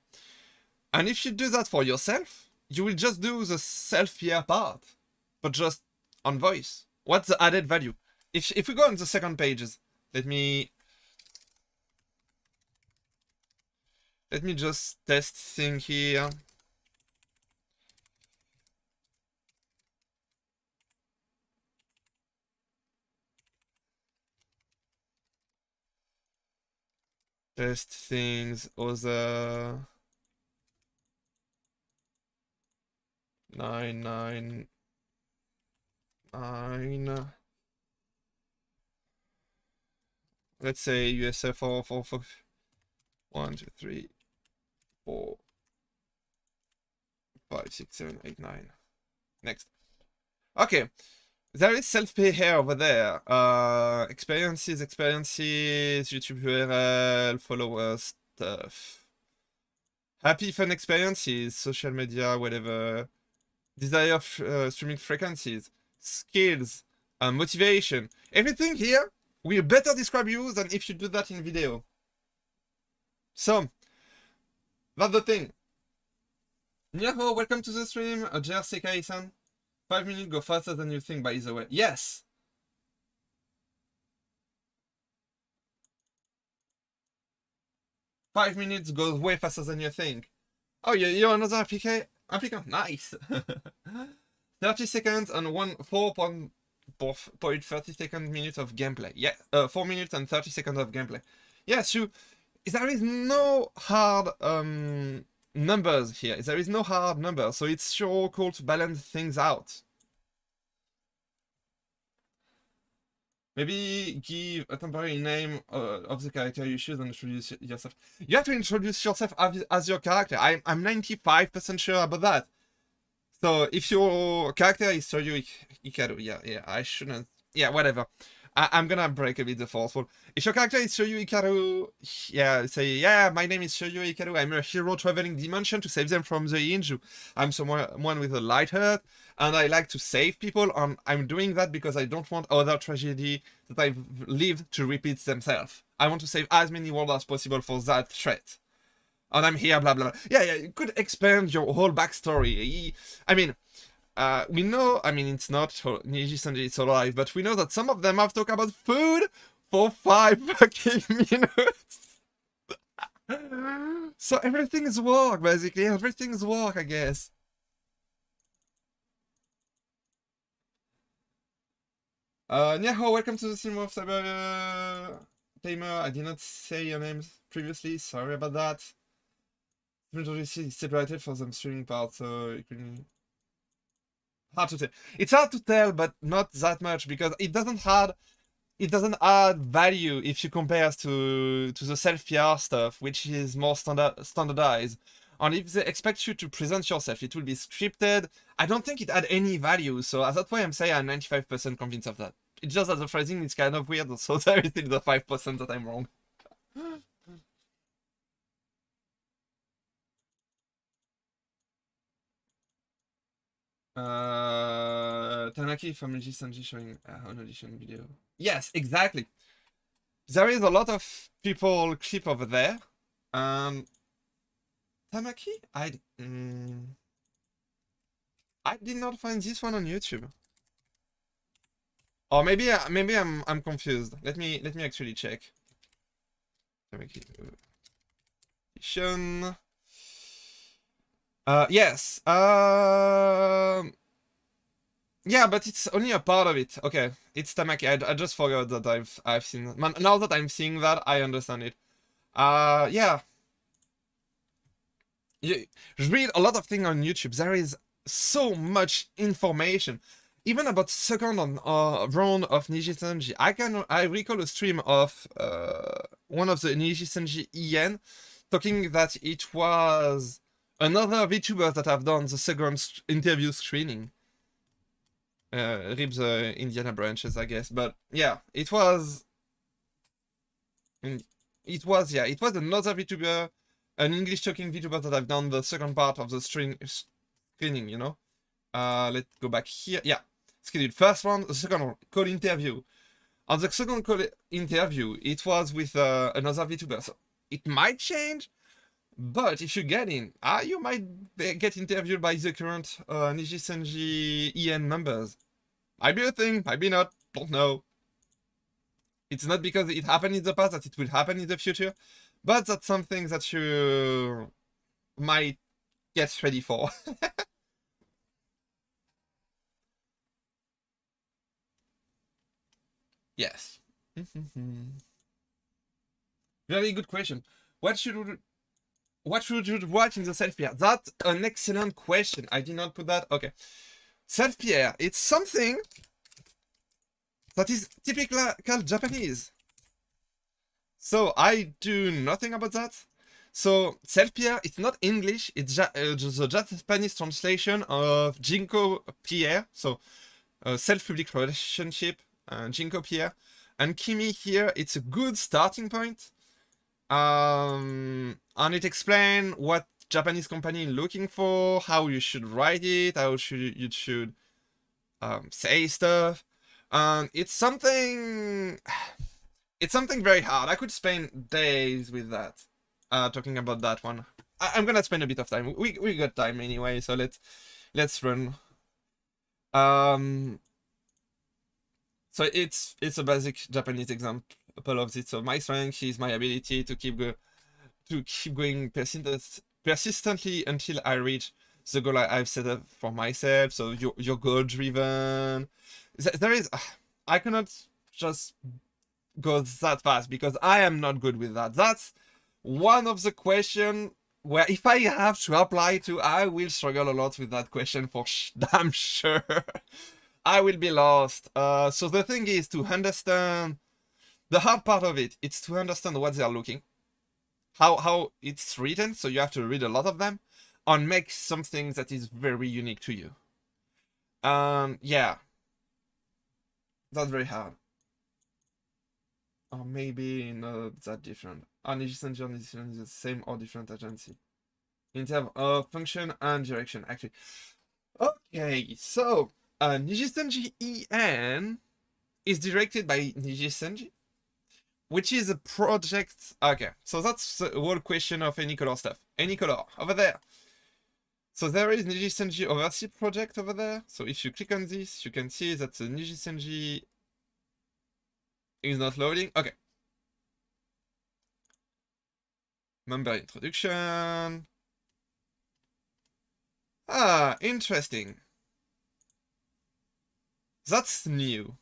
And if you do that for yourself, you will just do the self-PR part, but just on voice. What's the added value? If we go on the second pages, let me just test thing here. Test things, other 999. Let's say USF 4 1 2 3 4 5 6 7 8 9. Next. Okay. There is self-pay here over there. Experiences, YouTube URL, followers, stuff. Happy fun experiences, social media, whatever. Desire streaming frequencies, skills, motivation. Everything here will better describe you than if you do that in video. So, that's the thing. Nyaho, welcome to the stream. JR Sekai-san. 5 minutes go faster than you think, by the way. Yes! Five minutes goes way faster than you think. Oh, you're another applicant? Nice! 30 seconds and 4.30 second minutes of gameplay. Yeah, 4 minutes and 30 seconds of gameplay. Yes, there is no hard numbers here. There is no hard number, so it's sure cool to balance things out. Maybe give a temporary name of the character you choose and introduce yourself. You have to introduce yourself as your character. I'm 95% sure about that. So if your character is Shoryu Hikaru, yeah, I shouldn't. Yeah, whatever. I'm gonna break a bit the fourth wall. If your character is Shoryu Hikaru, yeah, say, yeah, my name is Shoryu Hikaru. I'm a hero traveling dimension to save them from the Inju. I'm someone with a light heart, and I like to save people. And I'm doing that because I don't want other tragedy that I've lived to repeat themselves. I want to save as many worlds as possible for that threat. And I'm here, blah, blah, blah. Yeah, you could expand your whole backstory. I mean, we know, I mean, it's not Nijisanji, it's alive, but we know that some of them have talked about food for 5 fucking minutes. So everything's work, basically. Everything's work, I guess. Nyaho, welcome to the stream of Cyber Tamer. I did not say your names previously, sorry about that. majority is separated for the streaming part, so it can... Hard to tell. It's hard to tell, but not that much because it doesn't add value if you compare to the self PR stuff, which is more standardized. And if they expect you to present yourself, it will be scripted. I don't think it add any value, so that's why I'm saying I'm 95% convinced of that. It's just that the phrasing is kind of weird, so there is still the 5% that I'm wrong. Tanaki from Nijisanji showing an audition video. Yes, exactly. There is a lot of people clip over there. Tamaki? I did not find this one on YouTube. Or maybe I'm confused. Let me actually check. Tamaki audition. Yes. Yeah, but it's only a part of it. Okay, it's Tamaki. I just forgot that I've seen. Now that I'm seeing that, I understand it. Yeah. You read a lot of things on YouTube. There is so much information, even about second round of Nijisanji. I recall a stream of one of the Nijisanji EN talking that it was another VTuber that have done the second interview screening. Rip the Indiana branches, I guess, but yeah, it was another VTuber, an English-talking VTuber that I've done the second part of the screening, you know? Let's go back here. Yeah, scheduled first one, the second one, call interview. On the second call interview, it was with another VTuber, so it might change, but if you get in, you might get interviewed by the current Nijisanji EN members. Might be a thing, might be not, don't know. It's not because it happened in the past that it will happen in the future, but that's something that you might get ready for. Yes. Very good question. What should you watch in the self-PR? That's an excellent question. I did not put that. Okay. Self-PR, it's something that is typical Japanese. So I do nothing about that. So self-PR, it's not English, it's just a Japanese translation of Jinko PR. So self-public relationship, Jinko PR. And Kimi here, it's a good starting point. And it explains what Japanese company looking for, how you should write it, how you should say stuff. And it's something very hard. I could spend days with that, talking about that one. I'm gonna spend a bit of time. We got time anyway, so let's run. So it's a basic Japanese example of this. So my strength is my ability to keep going persistently until I reach the goal I've set up for myself. So you're goal driven. There is, I cannot just go that fast because I am not good with that. That's one of the questions where if I have to apply to, I will struggle a lot with that question for damn sure. I will be lost. So the thing is to understand, the hard part of it, it's to understand what they are looking, how it's written, so you have to read a lot of them, and make something that is very unique to you. Yeah. That's very hard. Or maybe not that different. Nijisanji is the same or different agency in terms of function and direction, actually. Okay, so Nijisanji EN is directed by Nijisanji, which is a project. Okay, so that's the whole question of AnyColor stuff. AnyColor over there. So there is Nijisanji Overseas project over there. So if you click on this, you can see that the Nijisanji is not loading. Okay. Member introduction. Ah, interesting. That's new.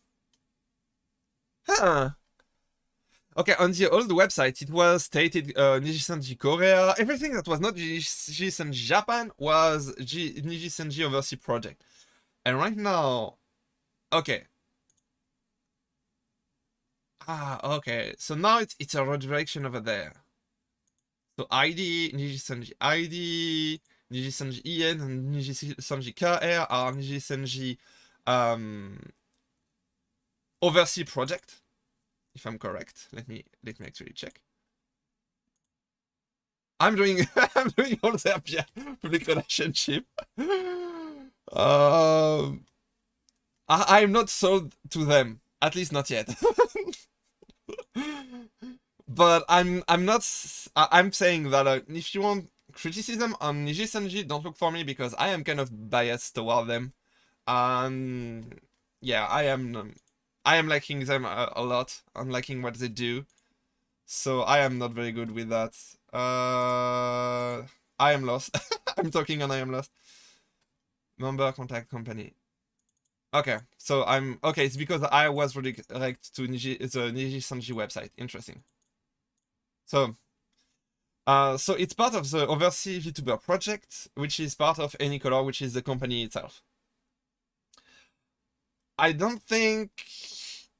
Huh. Okay, on the old website, it was stated Nijisanji Korea. Everything that was not Nijisanji Japan was Nijisanji Overseas Project. And right now, okay. Okay. So now it's a redirection over there. So ID, Nijisanji ID, Nijisanji IN, and Nijisanji KR are Nijisanji Overseas Project. If I'm correct, let me actually check. I'm doing all the public relationship. I'm not sold to them, at least not yet. But I'm saying that if you want criticism on Nijisanji, don't look for me because I am kind of biased toward them. Yeah, I am liking them a lot. I'm liking what they do. So I am not very good with that. I am lost. I'm talking and I am lost. Member contact company. Okay, so okay. It's because I was redirected to the Nijisanji website. Interesting. So it's part of the Overseas VTuber project, which is part of AnyColor, which is the company itself. I don't think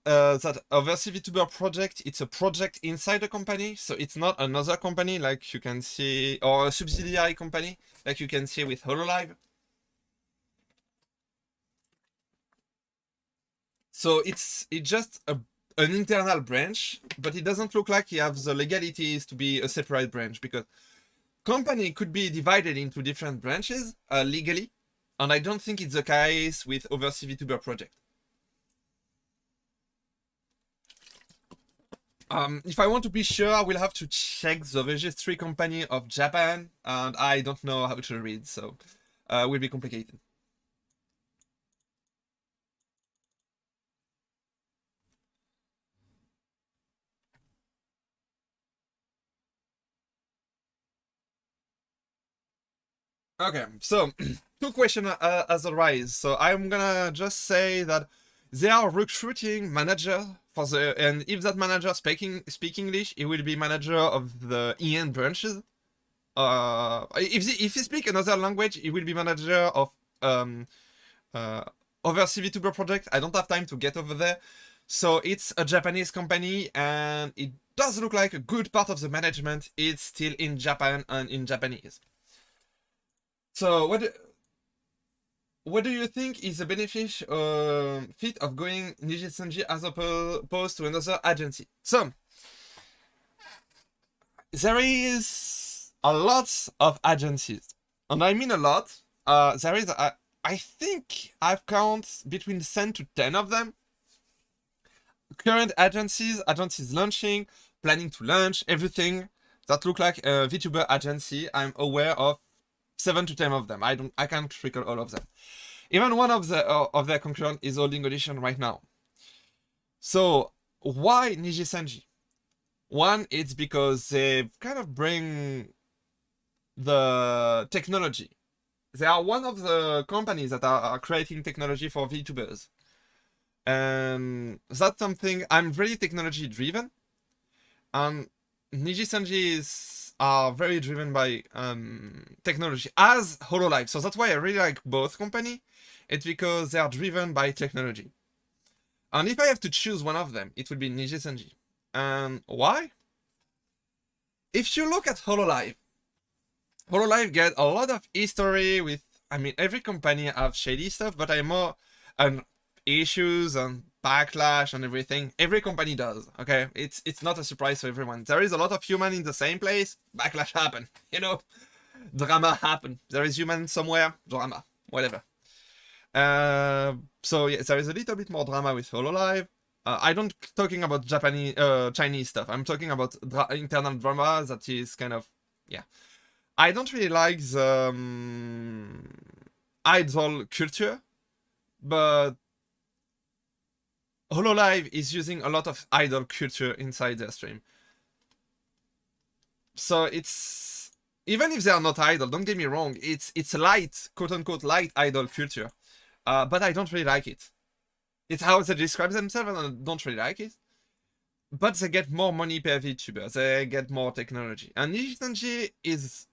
that Overseas VTuber project, it's a project inside the company, so it's not another company like you can see, or a subsidiary company like you can see with HoloLive. So it's just an internal branch, but it doesn't look like you have the legalities to be a separate branch because company could be divided into different branches legally, and I don't think it's the case with Overseas VTuber project. If I want to be sure, I will have to check the registry company of Japan, and I don't know how to read, so it will be complicated. Okay, so two questions as arise. So I'm gonna just say that they are recruiting manager for and if that manager speak English, he will be manager of the EN branches. If he speak another language, he will be manager of Overseas VTuber project. I don't have time to get over there. So it's a Japanese company, and it does look like a good part of the management is still in Japan and in Japanese. So what do you think is the benefit fit of going Nijisanji as opposed to another agency? So there is a lot of agencies, and I mean a lot. There is I think I've counted between 10 to 10 of them. Current agencies launching, planning to launch, everything that look like a VTuber agency. I'm aware of 7 to 10 of them. I can't recall all of them. Even one of their concurrent is holding audition right now. So why Nijisanji? One, it's because they kind of bring the technology. They are one of the companies that are creating technology for VTubers. And that's something I'm very technology driven. And Nijisanji are very driven by technology as HoloLive. So that's why I really like both company. It's because they are driven by technology. And if I have to choose one of them, it would be Nijisanji. And why? If you look at HoloLive, HoloLive get a lot of history with, I mean, every company have shady stuff, but I'm more issues and backlash and everything. Every company does, okay? It's not a surprise for everyone. There is a lot of human in the same place, backlash happen, you know? Drama happen. There is human somewhere, drama, whatever. So yeah, there is a little bit more drama with HoloLive. I don't talking about Japanese, Chinese stuff. I'm talking about internal drama that is kind of, yeah. I don't really like the idol culture, but HoloLive is using a lot of idol culture inside their stream. So it's, even if they are not idol, don't get me wrong, it's light, quote-unquote light idol culture. But I don't really like it. It's how they describe themselves and I don't really like it. but they get more money per VTuber. They get more technology. And Nijisanji is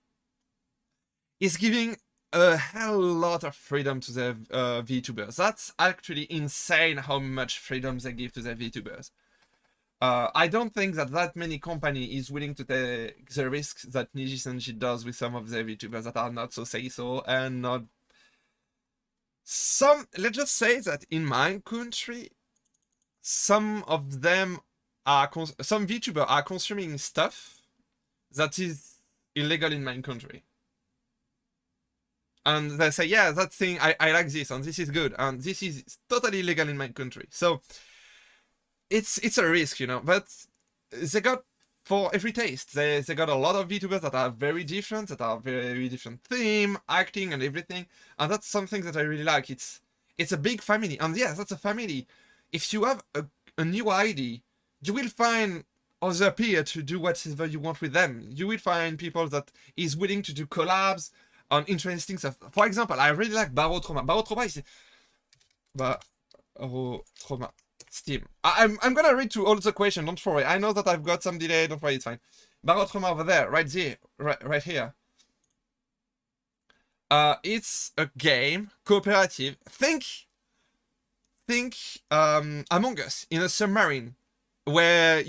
giving a hell lot of freedom to their VTubers. That's actually insane how much freedom they give to their VTubers. I don't think that many company is willing to take the risks that Nijisanji does with some of their VTubers that are not so say-so and not... let's just say that in my country, some of them are... some VTubers are consuming stuff that is illegal in my country. And they say, yeah, that thing, I like this, and this is good, and this is totally illegal in my country. So it's a risk, you know, but they got for every taste. They got a lot of VTubers that are very different theme, acting, and everything, and that's something that I really like. It's a big family, and yes, that's a family. If you have a new ID, you will find other peers to do whatever you want with them. You will find people that is willing to do collabs on interesting stuff. For example, I really like Barotrauma. Barotrauma is... Barotrauma. Steam. I'm gonna read through all the questions, don't worry. I know that I've got some delay, don't worry, it's fine. Barotrauma over there, right here. It's a game, cooperative. Think Among Us in a submarine where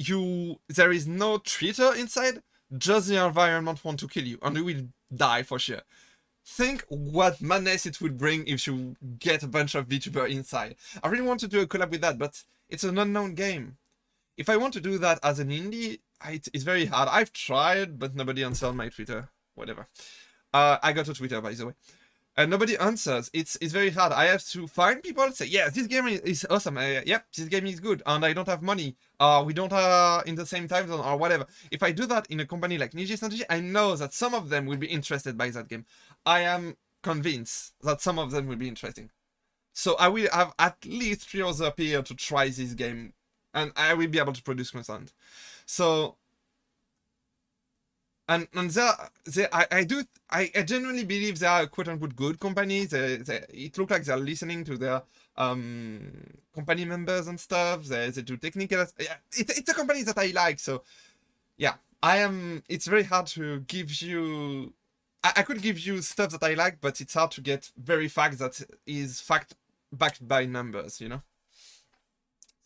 there is no traitor inside, just the environment want to kill you, and you will die for sure. Think what madness it would bring if you get a bunch of VTuber inside. I really want to do a collab with that, but it's an unknown game. If I want to do that as an indie, it's very hard. I've tried, but nobody answered my Twitter. Whatever. I got a Twitter, by the way. And nobody answers. It's very hard. I have to find people say, yeah, this game is awesome. Yep, this game is good. And I don't have money. We don't have in the same time zone or whatever. If I do that in a company like Nijisanji, I know that some of them will be interested by that game. I am convinced that some of them will be interesting. So I will have at least 3 other peers to try this game. And I will be able to produce content. So... And I genuinely believe they are a quote-unquote good company. It looks like they're listening to their company members and stuff. They do technical... Yeah, it's a company that I like, so... Yeah, it's very hard to give you... I could give you stuff that I like, but it's hard to get very fact that is backed by numbers, you know?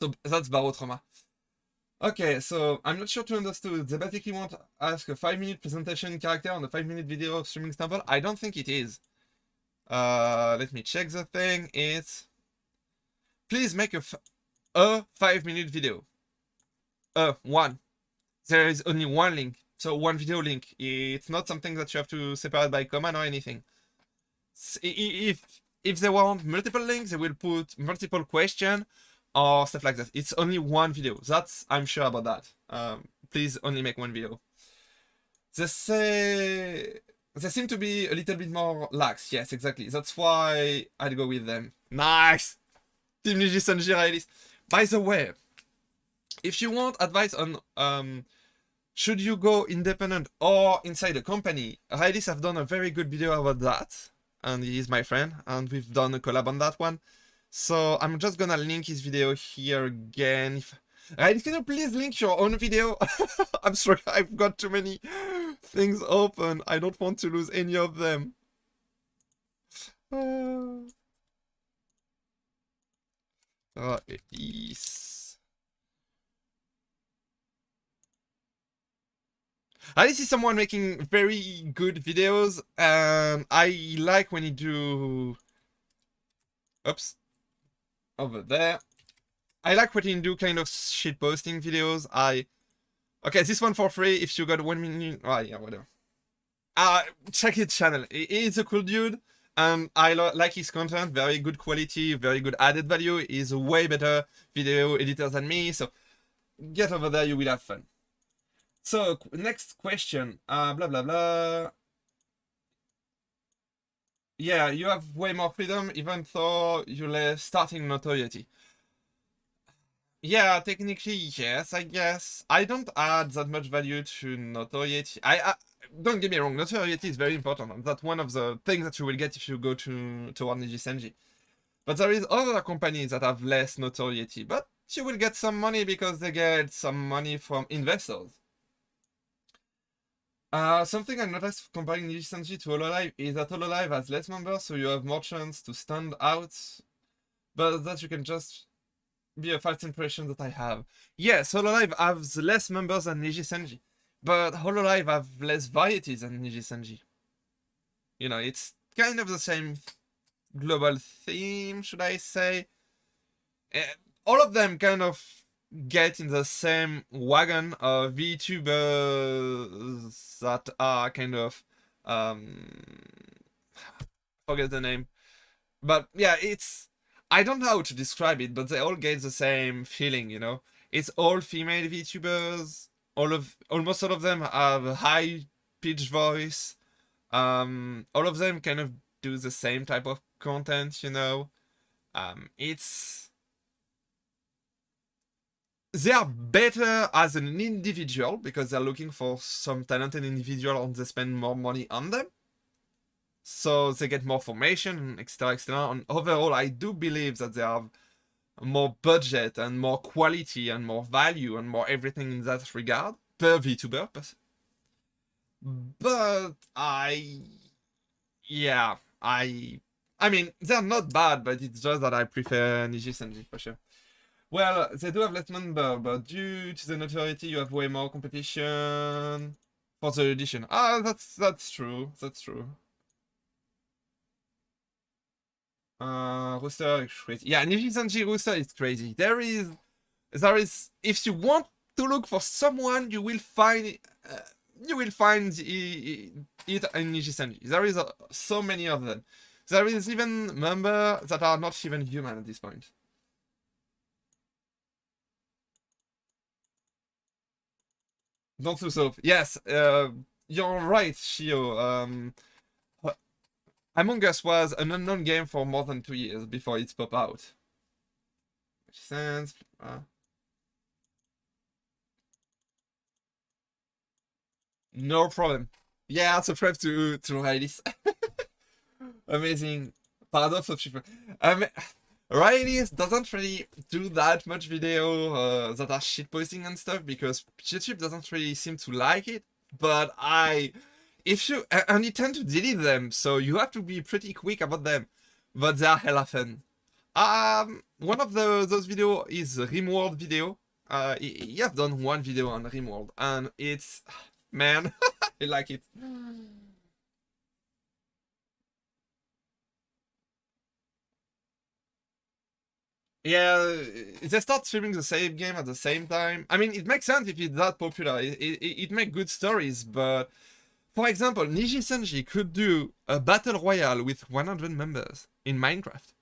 So that's Barotrauma. Okay, so I'm not sure to understand. They basically want to ask a 5-minute presentation character on a 5-minute video of streaming sample. I don't think it is. Let me check the thing. It's... Please make a 5-minute video. One. There is only one link. So one video link. It's not something that you have to separate by command or anything. If they want multiple links, they will put multiple questions or stuff like that. It's only one video. I'm sure about that. Please only make one video. They seem to be a little bit more lax. Yes, exactly. That's why I'd go with them. Nice! Team Nijisanji Railis. By the way, if you want advice on should you go independent or inside a company, Railis have done a very good video about that. And he is my friend, and we've done a collab on that one. So I'm just gonna link his video here again. Right, can you please link your own video? I'm sorry, I've got too many things open. I don't want to lose any of them. Yes. I see someone making very good videos, and I like when you do... Oops. Over there. I like when you do kind of shit posting videos. Okay, this one for free if you got 1 minute. Oh, yeah, whatever. Check his channel. He's a cool dude, and I like his content. Very good quality, very good added value. He's a way better video editor than me, so get over there, you will have fun. So, next question. Blah, blah, blah. Yeah, you have way more freedom, even though you're starting notoriety. Yeah, technically, yes, I guess. I don't add that much value to notoriety. Don't get me wrong, notoriety is very important. That's one of the things that you will get if you go toward Nijisanji. But there is other companies that have less notoriety, but she will get some money because they get some money from investors. Something I noticed comparing Nijisanji to Hololive is that Hololive has less members, so you have more chance to stand out, but that you can just be a false impression that I have. Yes, Hololive has less members than Nijisanji, but Hololive have less variety than Nijisanji. You know, it's kind of the same global theme, should I say. All of them kind of get in the same wagon of VTubers that are kind of forget the name, but yeah, it's, I don't know how to describe it, but they all get the same feeling, you know. It's all female VTubers. Almost all of them have a high pitched voice. All of them kind of do the same type of content, you know. They are better as an individual because they're looking for some talented individual and they spend more money on them. So they get more formation, etc., etc. And overall, I do believe that they have more budget and more quality and more value and more everything in that regard per VTuber. But I mean, they're not bad, but it's just that I prefer Nijisanji for sure. Well, they do have less number, but due to the notoriety, you have way more competition for the audition. Ah, that's true. That's true. Rooster is crazy. Yeah, Nijisanji Rooster is crazy. There is, if you want to look for someone, you will find it in Nijisanji. There is so many of them. There is even members that are not even human at this point. Don't do so. Yes, you're right, Shio. Among Us was an unknown game for more than 2 years before it popped out. Makes sense. No problem. Yeah, subscribe to Riley's. Amazing. Paradox of Shipper. Riley's doesn't really do that much video that are shitposting and stuff because YouTube doesn't really seem to like it. But and you tend to delete them, so you have to be pretty quick about them. But they are hella fun. One of those videos is Rimworld video. You have done one video on Rimworld, and it's, man, I like it. Yeah, they start streaming the same game at the same time. I mean, it makes sense if it's that popular. It makes good stories, but for example, Nijisanji could do a battle royale with 100 members in Minecraft.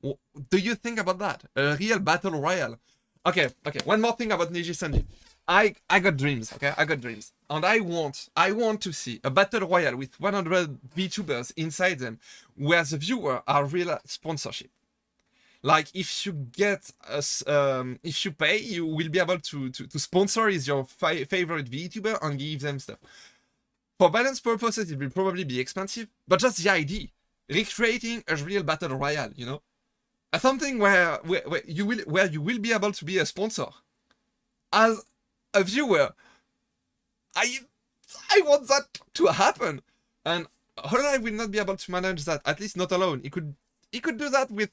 Do you think about that? A real battle royale? Okay, one more thing about Nijisanji. I got dreams, okay? I got dreams. And I want to see a battle royale with 100 VTubers inside them where the viewer are real sponsorship. Like, if you get if you pay, you will be able to sponsor your favorite VTuber and give them stuff. For balance purposes, it will probably be expensive, but just the idea, recreating a real battle royale, you know, something where you will be able to be a sponsor as a viewer. I want that to happen, and Hololive will not be able to manage that. At least not alone. He could do that with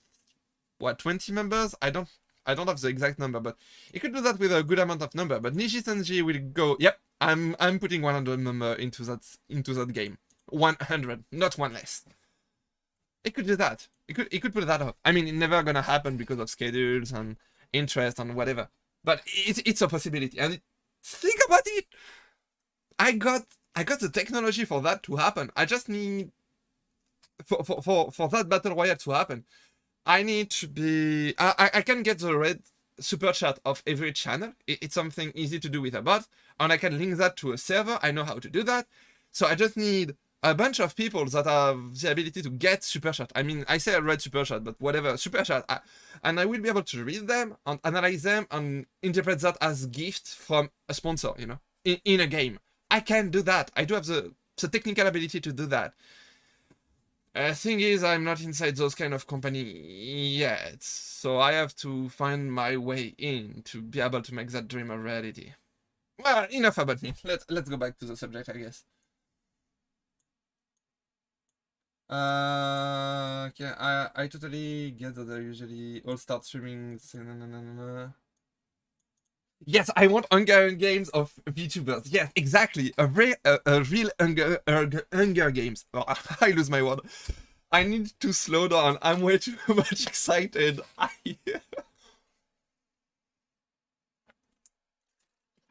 what, 20 members? I don't have the exact number, but he could do that with a good amount of number. But Nijisanji will go, yep, I'm putting 100 member into that game. 100, not one less. It could do that. It could pull that off. I mean, it's never gonna happen because of schedules and interest and whatever. But it's a possibility. And think about it. I got the technology for that to happen. I just need for that battle royale to happen. I need to be. I can get the red super chat of every channel. It's something easy to do with a bot, and I can link that to a server. I know how to do that. So I just need a bunch of people that have the ability to get super chat. I mean, I say a red super chat, but whatever, super chat. And I will be able to read them and analyze them and interpret that as gift from a sponsor, you know, in a game. I can do that. I do have the technical ability to do that. Thing is, I'm not inside those kind of company yet, so I have to find my way in to be able to make that dream a reality. Well, enough about me. Let's go back to the subject, I guess. Okay, I totally get that they usually all start streaming. Yes, I want Hunger Games of VTubers. Yes, exactly. A real Hunger Games. Oh, I lose my word. I need to slow down. I'm way too much excited.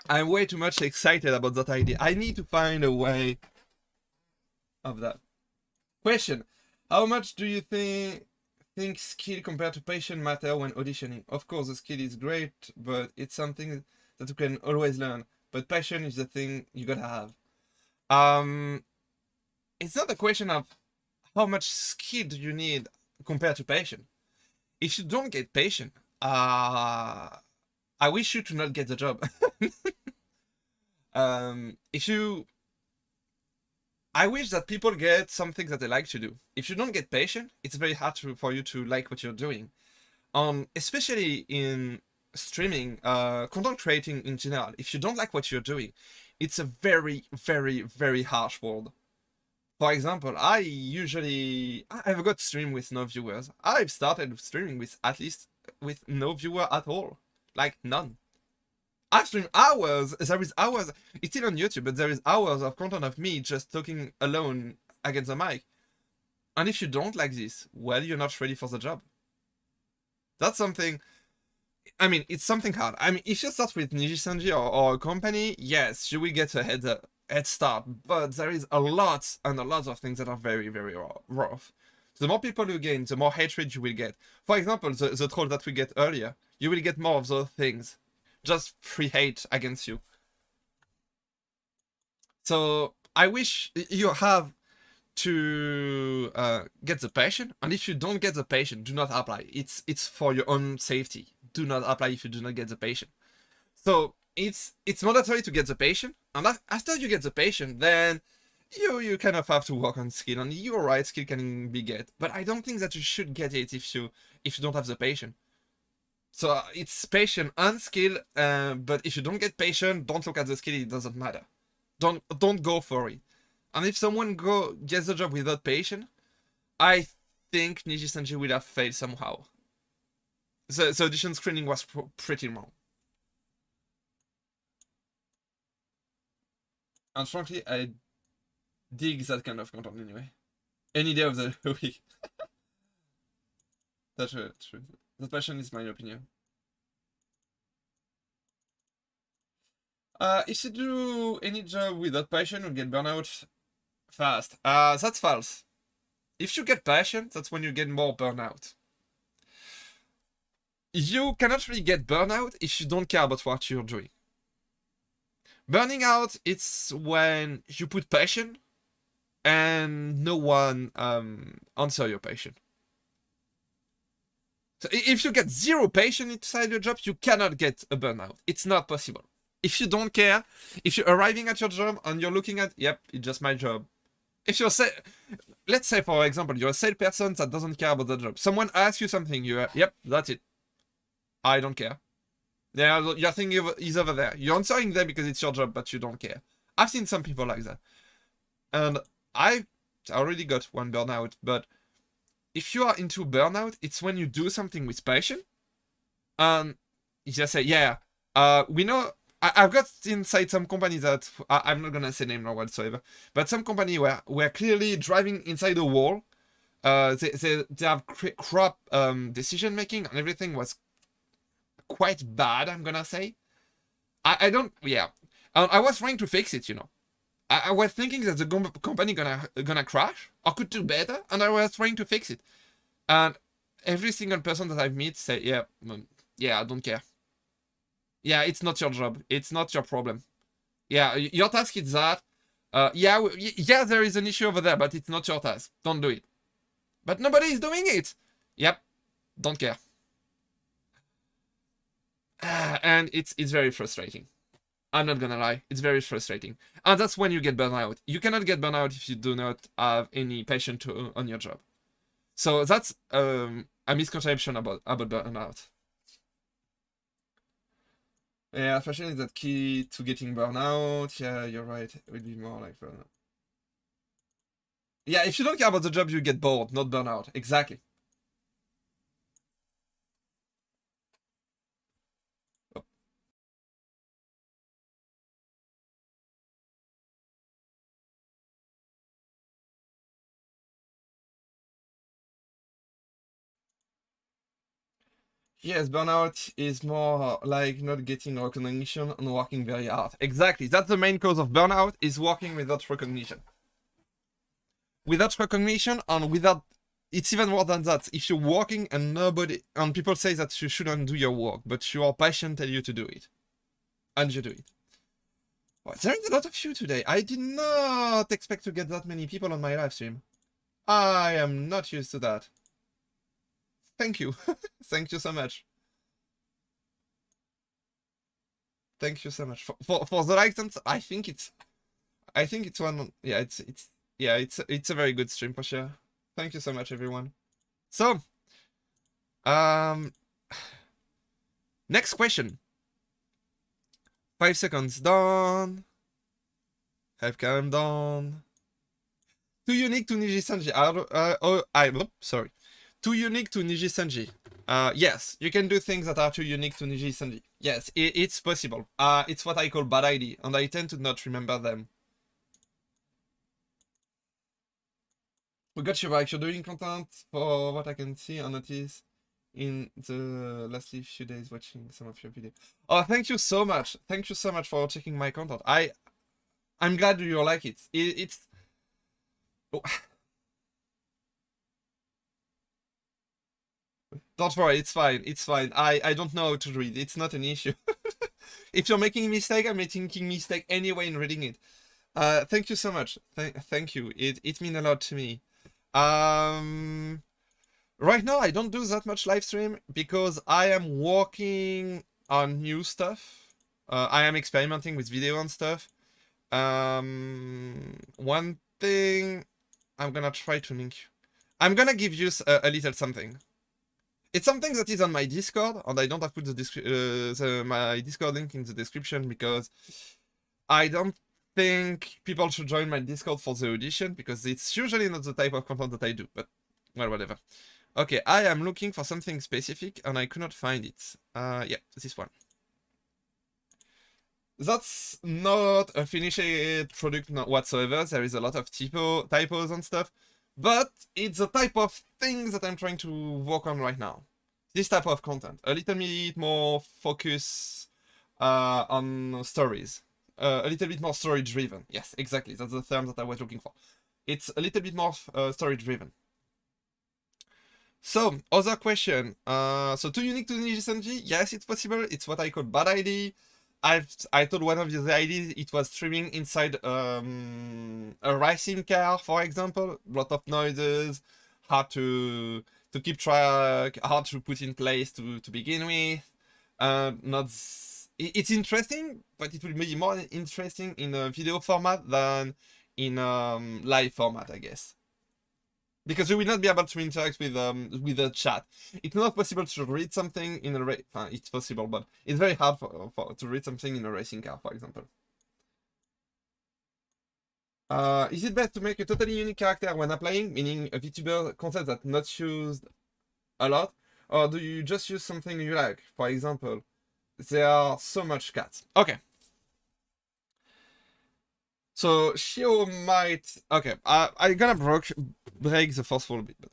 I'm way too much excited about that idea. I need to find a way of that. Question: how much do you think skill compared to passion matter when auditioning? Of course, the skill is great, but it's something that you can always learn. But passion is the thing you gotta have. It's not a question of how much skill do you need compared to passion. If you don't get passion, I wish you to not get the job. I wish that people get something that they like to do. If you don't get passion, it's very hard for you to like what you're doing. Especially in streaming, content creating in general. If you don't like what you're doing, it's a very, very, very harsh world. For example, I've got stream with no viewers. I've started streaming with with no viewer at all. Like none. I've streamed hours. There is hours. It's still on YouTube, but there is hours of content of me just talking alone against the mic. And if you don't like this, well, you're not ready for the job. That's something. I mean, it's something hard. I mean, if you start with Nijisanji or a company, yes, you will get a head start. But there is a lot and a lot of things that are very, very rough. The more people you gain, the more hatred you will get. For example, the troll that we get earlier, you will get more of those things. Just free hate against you. So I wish you have to get the passion, and if you don't get the passion, do not apply. It's for your own safety. Do not apply if you do not get the passion. So it's mandatory to get the passion, and after you get the passion, then you kind of have to work on skill, and you're right, skill can be get, but I don't think that you should get it if you don't have the passion. So it's patient and skill, but if you don't get patient, don't look at the skill, it doesn't matter. Don't go for it. And if someone gets the job without patience, I think Nijisanji will have failed somehow. The audition screening was pretty wrong. And frankly, I dig that kind of content anyway. Any day of the week. That's true. The passion is my opinion. If you do any job without passion, you'll get burnout fast. That's false. If you get passion, that's when you get more burnout. You cannot really get burnout if you don't care about what you're doing. Burning out, it's when you put passion and no one answer your passion. So if you get zero passion inside your job, you cannot get a burnout. It's not possible. If you don't care, if you're arriving at your job and you're looking at, yep, it's just my job. If you're let's say for example, you're a salesperson that doesn't care about the job. Someone asks you something, yep, that's it. I don't care. Yeah, your thing is over there. You're answering them because it's your job, but you don't care. I've seen some people like that. And I already got one burnout, but if you are into burnout, it's when you do something with passion, and you just say, yeah, we know, I've got inside some companies that, I'm not gonna say name or whatsoever, but some company were clearly driving inside a wall. They have crap decision making, and everything was quite bad, I'm gonna say. I don't, yeah. I was trying to fix it, you know. I was thinking that the company gonna crash or could do better, and I was trying to fix it. And every single person that I've met say, yeah, I don't care. Yeah, it's not your job. It's not your problem. Yeah, your task is that. Yeah, there is an issue over there, but it's not your task. Don't do it. But nobody is doing it. Yep, don't care. And it's very frustrating. I'm not gonna lie, it's very frustrating. And that's when you get burnout. You cannot get burnout if you do not have any passion on your job. So that's a misconception about burnout. Yeah, fashion is that key to getting burnout. Yeah, you're right. It would be more like burnout. Yeah, if you don't care about the job, you get bored, not burnout. Exactly. Oh. Yes, burnout is more like not getting recognition and working very hard. Exactly. That's the main cause of burnout, is working without recognition. Without recognition and without... It's even more than that. If you're working and nobody... And people say that you shouldn't do your work, but your passion tells you to do it. And you do it. Well, there is a lot of you today. I did not expect to get that many people on my live stream. I am not used to that. Thank you. Thank you so much. Thank you so much for the license. I think it's one. Yeah, it's a very good stream for sure. Thank you so much, everyone. So, next question. 5 seconds done. Have calm down. Too unique to Nijisanji. Sorry. Too unique to Nijisanji. Yes, you can do things that are too unique to Nijisanji. Yes, it's possible. It's what I call bad ID, and I tend to not remember them. We got you back. You're doing content for what I can see and notice in the last few days watching some of your videos. Oh, thank you so much. Thank you so much for checking my content. I'm glad you like it. It's... Oh. Don't worry, it's fine. It's fine. I don't know how to read. It's not an issue. If you're making a mistake, I'm making mistake anyway in reading it. Thank you so much. Thank you. It means a lot to me. Right now I don't do that much live stream because I am working on new stuff. I am experimenting with video and stuff. One thing I'm gonna try to link you. I'm gonna give you a little something. It's something that is on my Discord, and I don't have put my Discord link in the description because I don't think people should join my Discord for the audition, because it's usually not the type of content that I do, but, well, whatever. Okay, I am looking for something specific, and I could not find it. Yeah, this one. That's not a finished product whatsoever. There is a lot of typos and stuff, but it's the type of things that I'm trying to work on right now. This type of content. A little bit more focus on stories. A little bit more story-driven. Yes, exactly. That's the term that I was looking for. It's a little bit more story-driven. So, other question. So, too unique to Nijisanji? Yes, it's possible. It's what I call bad ID. I told one of the ideas it was streaming inside a racing car, for example. A lot of noises, hard to keep track, hard to put in place to begin with. It's interesting, but it will be more interesting in a video format than in live format, I guess. Because we will not be able to interact with the chat. It's not possible to read something in a race. It's possible, but it's very hard to read something in a racing car, for example. Is it best to make a totally unique character when applying, meaning a VTuber concept that's not used a lot, or do you just use something you like? For example, there are so much cats. Okay. So Shio might... Okay, I'm gonna break the first wall a bit. But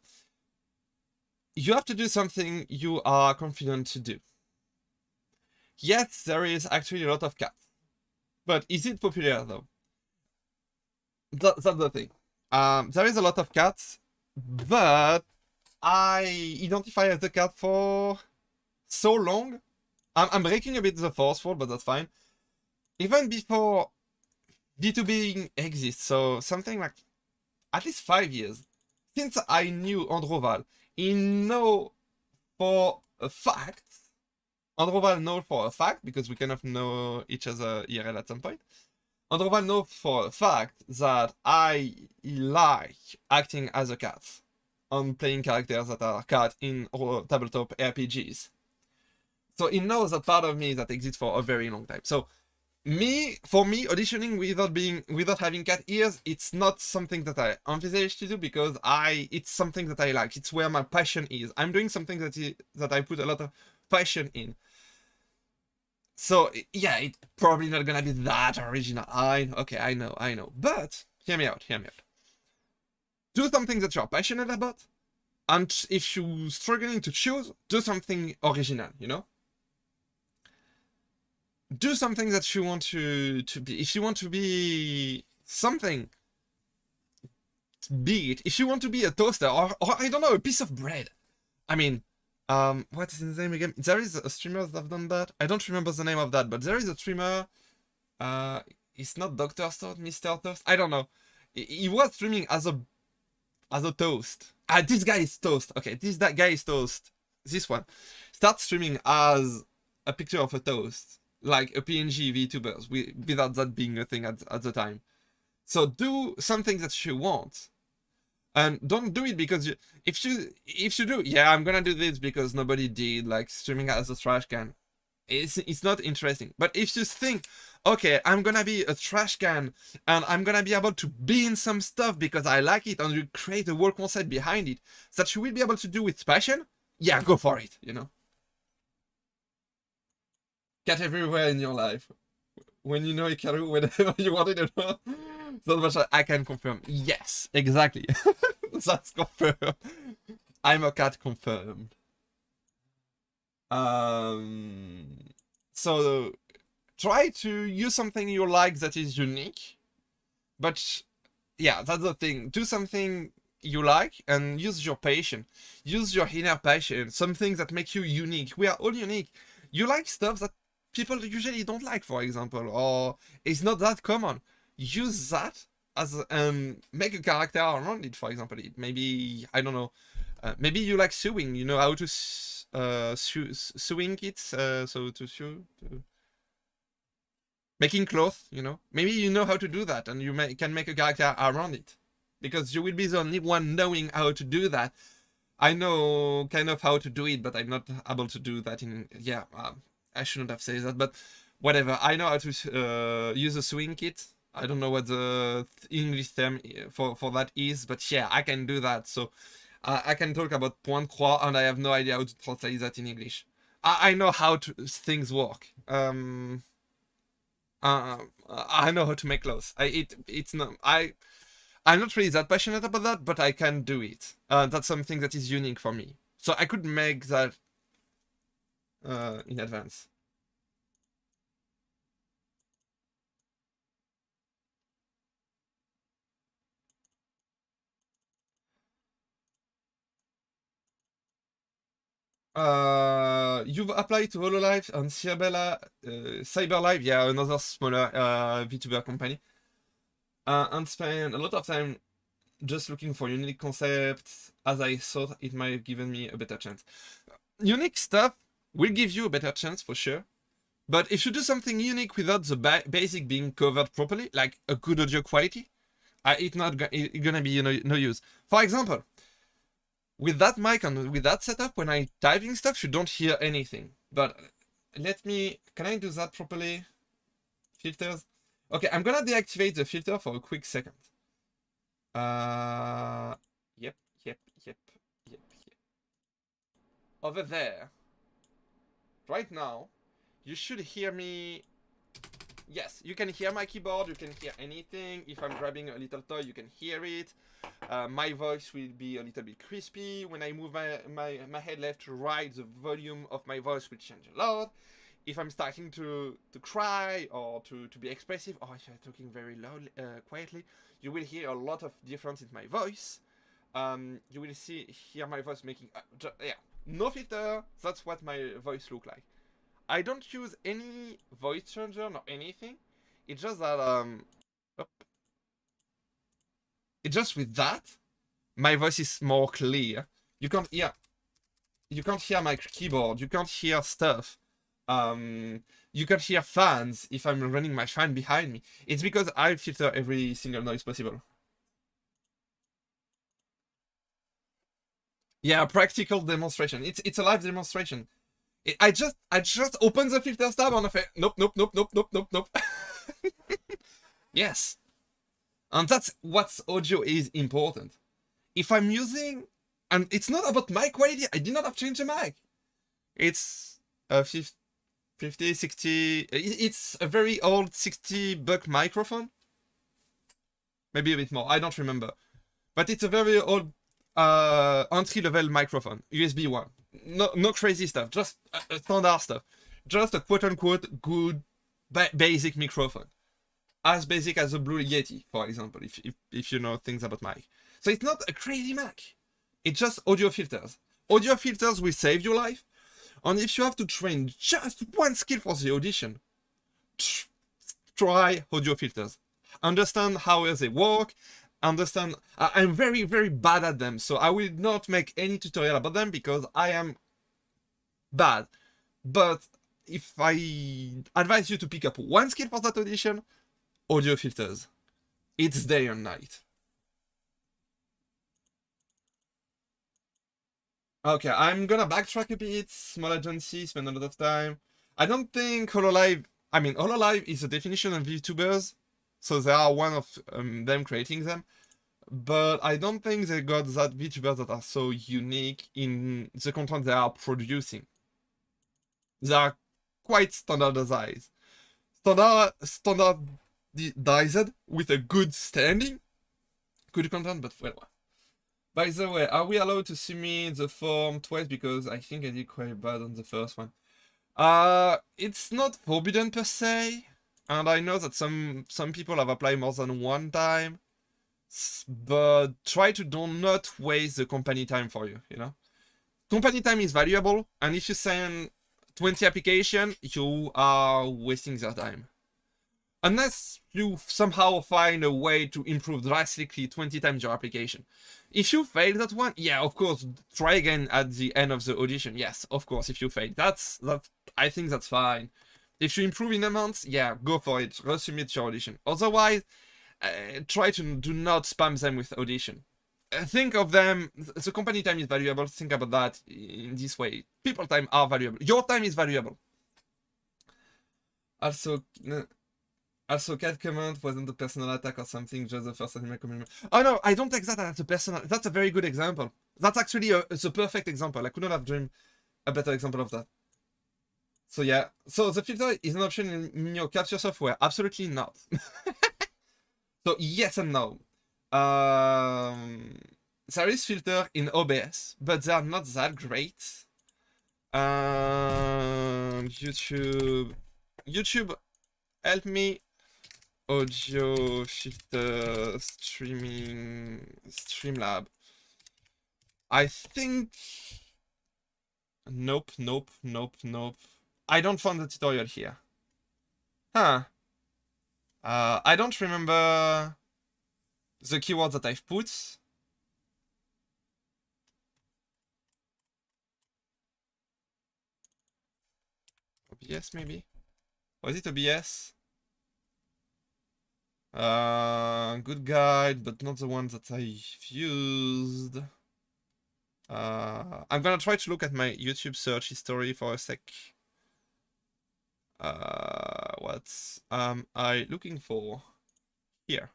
you have to do something you are confident to do. Yes, there is actually a lot of cats. But is it popular though? That's the thing. There is a lot of cats, but I identify the cat for so long. I'm breaking a bit the fourth wall, but that's fine. Even before VTubing exists, so something like at least 5 years since I knew Androval, he know for a fact Androval knows for a fact, because we kind of know each other IRL at some point. Androval knows for a fact that I like acting as a cat on playing characters that are cat in tabletop RPGs. So he knows that part of me that exists for a very long time. So for me, auditioning without having cat ears, it's not something that I envisage to do, because it's something that I like. It's where my passion is. I'm doing something that I put a lot of passion in. So yeah, it's probably not gonna be that original. I know. But hear me out. Do something that you're passionate about, and if you're struggling to choose, do something original, you know? Do something that you want to be. If you want to be something, be it. If you want to be a toaster, or I don't know, a piece of bread. I mean, what is his name again? There is a streamer that have done that. I don't remember the name of that, but there is a streamer. It's not Dr. Toast, Mr. Toast. I don't know. He was streaming as a toast. This guy is toast. Okay, that guy is toast. This one. Start streaming as a picture of a toast, like a PNG VTubers, without that being a thing at the time. So do something that you want. And don't do it because if you do, yeah, I'm gonna do this because nobody did, like streaming as a trash can. It's not interesting. But if you think, okay, I'm gonna be a trash can and I'm gonna be able to be in some stuff because I like it, and you create a work concept behind it that you will be able to do with passion, yeah, go for it, you know? Cat everywhere in your life. When you know Ikaru, whenever you want it or not. So much I can confirm. Yes, exactly. That's confirmed. I'm a cat confirmed. So try to use something you like that is unique. But yeah, that's the thing. Do something you like and use your passion. Use your inner passion. Something that makes you unique. We are all unique. You like stuff that people usually don't like, for example, or it's not that common. Use that as make a character around it. For example, maybe I don't know. Maybe you like sewing. You know how to sewing kits. So to sew, making clothes. You know, maybe you know how to do that, and you can make a character around it, because you will be the only one knowing how to do that. I know kind of how to do it, but I'm not able to do that in. Yeah, I shouldn't have said that, but whatever. I know how to use a sewing kit. I don't know what the English term for that is, but yeah, I can do that. So I can talk about point croix, and I have no idea how to translate that in English. I know how things work. I know how to make clothes. I'm not really that passionate about that, but I can do it. That's something that is unique for me. So I could make that in advance. You've applied to HoloLive and CyberLive, yeah, another smaller VTuber company, and spent a lot of time just looking for unique concepts, as I thought it might have given me a better chance. Unique stuff will give you a better chance for sure, but if you do something unique without the basic being covered properly, like a good audio quality, it's gonna be no use. For example, with that mic and with that setup, when I'm typing stuff, you don't hear anything. But can I do that properly? Filters. Okay, I'm gonna deactivate the filter for a quick second. Yep. Over there, right now, you should hear me. Yes, you can hear my keyboard, you can hear anything. If I'm grabbing a little toy, you can hear it. My voice will be a little bit crispy. When I move my head left to right, the volume of my voice will change a lot. If I'm starting to cry or to be expressive, or if I'm talking very loudly, quietly, you will hear a lot of difference in my voice. You will hear my voice making, yeah, no filter, that's what my voice look like. I don't use any voice changer or anything. It's just that it's just with that, my voice is more clear. You can't hear my keyboard. You can't hear stuff. You can hear fans if I'm running my fan behind me. It's because I filter every single noise possible. Yeah, practical demonstration. It's a live demonstration. I just open the filters tab and I say nope, nope, nope, nope, nope, nope, nope. Yes. And that's what audio is important. If I'm using, and it's not about mic quality, I did not have changed the mic. It's a 50, 60, it's a very old $60 microphone. Maybe a bit more, I don't remember. But it's a very old entry-level microphone, USB 1. No crazy stuff, just standard stuff. Just a quote-unquote good basic microphone. As basic as a Blue Yeti, for example, if you know things about mic. So it's not a crazy Mac. It's just audio filters. Audio filters will save your life. And if you have to train just one skill for the audition, try audio filters. Understand how they work. Understand. I'm very, very bad at them. So I will not make any tutorial about them because I am bad. But if I advise you to pick up one skill for that audition, audio filters. It's day and night. Okay, I'm gonna backtrack a bit. Small agency, spend a lot of time. I don't think HoloLive. I mean, HoloLive is a definition of VTubers, so they are one of them creating them. But I don't think they got that VTubers that are so unique in the content they are producing. They are quite standardized. Standardized with a good standing. Good content, but well. By the way, are we allowed to submit the form twice? Because I think I did quite bad on the first one. It's not forbidden per se, and I know that some people have applied more than one time, but try to do not waste the company time for you, you know? Company time is valuable, and if you send 20 applications, you are wasting their time. Unless you somehow find a way to improve drastically 20 times your application. If you fail that one, yeah, of course, try again at the end of the audition. Yes, of course, if you fail. I think that's fine. If you improve in a month, yeah, go for it. Resubmit your audition. Otherwise, try to do not spam them with audition. Think of them, the company time is valuable. Think about that in this way. People time are valuable. Your time is valuable. Also, cat comment wasn't a personal attack or something, just the first anime commitment. Oh no, I don't take that as a personal. That's a very good example. That's actually it's a perfect example. I could not have dreamed a better example of that. So yeah, so the filter is an option in your capture software. Absolutely not. So yes and no. There is filter in OBS, but they are not that great. YouTube, help me. Audio filter Streamlab. I think. Nope. I don't find the tutorial here. Huh. I don't remember the keywords that I've put. OBS maybe? Was it OBS? Good guide, but not the one that I've used. I'm gonna try to look at my YouTube search history for a sec. What am I looking for? Here.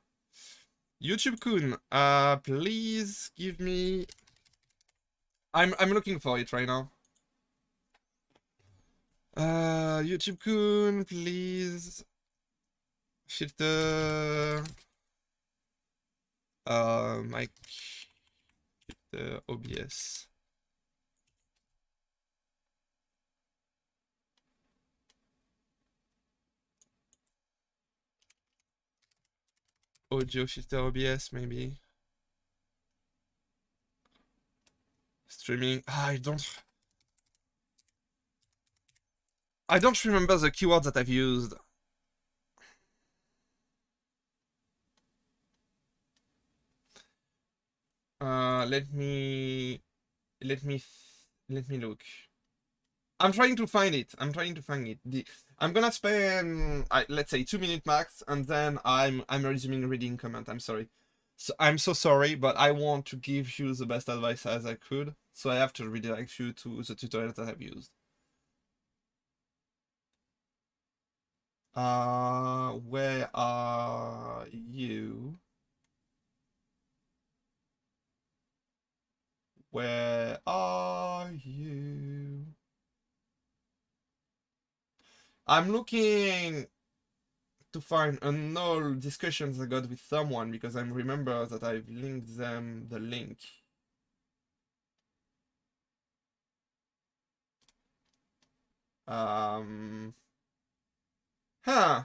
YouTube-kun, please give me... I'm looking for it right now. YouTube-kun, please... Filter... mic... Filter OBS. Audio filter OBS, maybe. Streaming. I don't remember the keywords that I've used. Let me look. I'm trying to find it. I'm gonna spend let's say 2 minutes max, and then I'm resuming reading comment. I'm sorry. So I'm so sorry, but I want to give you the best advice as I could. So I have to redirect you to the tutorials that I've used. Where are you? Where are you? I'm looking to find an old discussions I got with someone because I remember that I've linked them the link. Huh.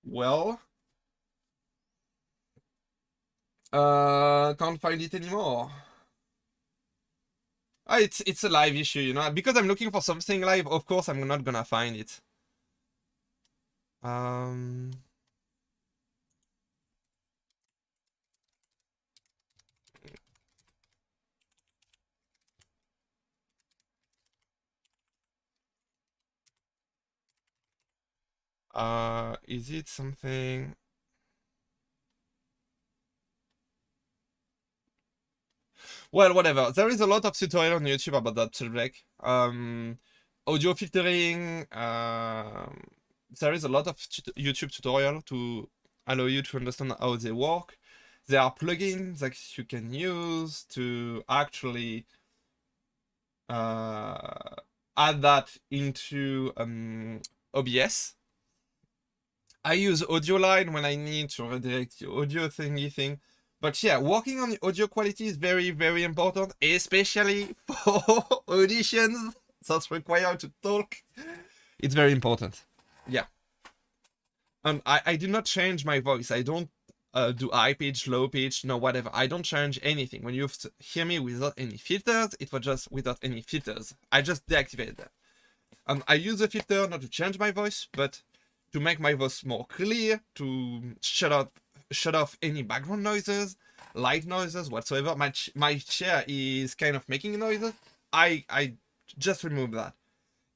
Well, can't find it anymore. Ah, it's a live issue, you know. Because I'm looking for something live, of course I'm not gonna find it. Is it something? Well, whatever. There is a lot of tutorial on YouTube about that subject. Audio filtering. There is a lot of YouTube tutorial to allow you to understand how they work. There are plugins that you can use to actually add that into OBS. I use audio line when I need to redirect the audio thingy thing. But yeah, working on the audio quality is very, very important, especially for auditions that's required to talk. It's very important. Yeah. And I do not change my voice. I don't do high pitch, low pitch, no, whatever. I don't change anything. When you hear me without any filters, it was just without any filters. I just deactivated that. And I use the filter not to change my voice, but to make my voice more clear, to shut off any background noises, light noises, whatsoever. My chair is kind of making noises. I just remove that.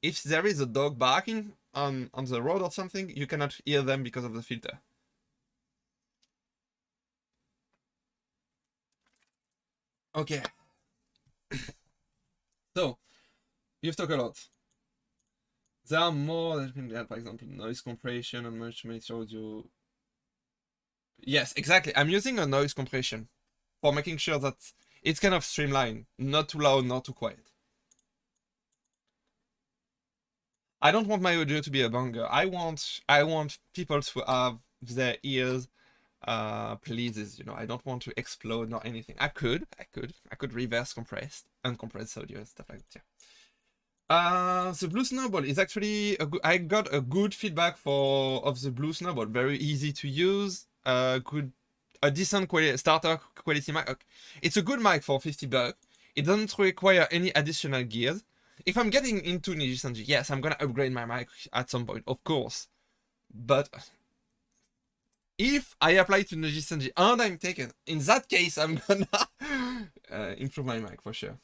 If there is a dog barking on the road or something, you cannot hear them because of the filter. Okay. So, you've talked a lot. There are more that can be added, for example, noise compression and multimedia audio. Yes, exactly. I'm using a noise compression for making sure that it's kind of streamlined, not too loud, not too quiet. I don't want my audio to be a banger. I want people to have their ears pleases, you know. I don't want to explode nor anything. I could reverse compressed, uncompressed audio and stuff like that. Yeah. The blue snowball is actually I got a good feedback of the blue snowball. Very easy to use. A decent starter quality mic. It's a good mic for $50. It doesn't require any additional gears. If I'm getting into Nijisanji, yes, I'm gonna upgrade my mic at some point, of course. But if I apply to Nijisanji and I'm taken, in that case, I'm gonna improve my mic for sure.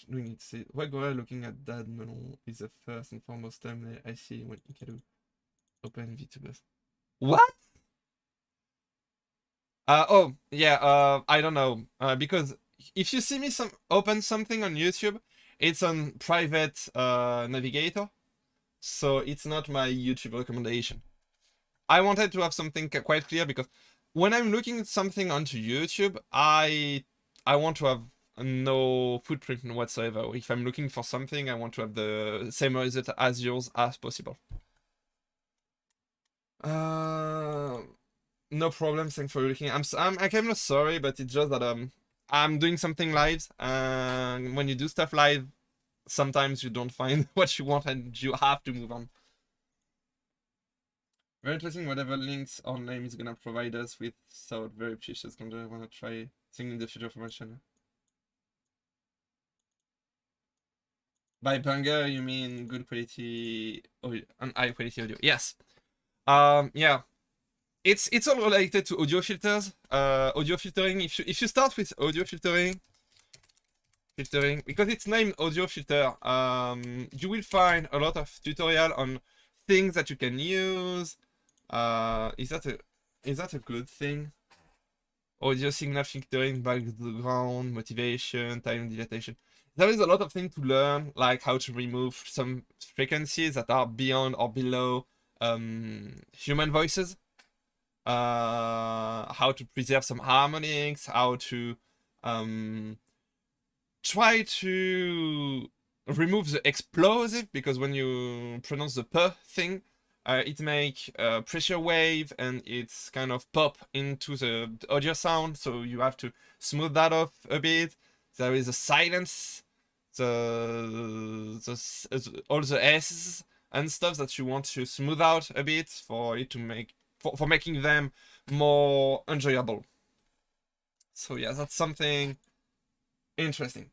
Doing it. See, Wagora looking at that melon is the first and foremost thumbnail I see when Ikaru open VTubers. What? Oh yeah. I don't know. Because if you see me open something on YouTube, it's on private navigator, so it's not my YouTube recommendation. I wanted to have something quite clear because when I'm looking at something onto YouTube, I want to have no footprint whatsoever. If I'm looking for something, I want to have the same result as yours as possible. No problem. Thanks for looking. I'm kind of sorry, but it's just that I'm doing something live. When you do stuff live, sometimes you don't find what you want and you have to move on. Very interesting. Whatever links or name is gonna provide us with, so very precious. I wanna try thing in the future for my channel. By banger, you mean good quality audio and high quality audio? Yes. Yeah, it's all related to audio filters. Audio filtering. If you start with audio filtering, because it's named audio filter, you will find a lot of tutorial on things that you can use. Is that a good thing? Audio signal filtering, background, motivation, time dilatation. There is a lot of things to learn, like how to remove some frequencies that are beyond or below human voices. How to preserve some harmonics, how to try to remove the explosive, because when you pronounce the p thing, it make a pressure wave and it's kind of pop into the audio sound, so you have to smooth that off a bit. There is a silence, all the s's and stuff that you want to smooth out a bit for it to make for making them more enjoyable. So yeah, that's something interesting.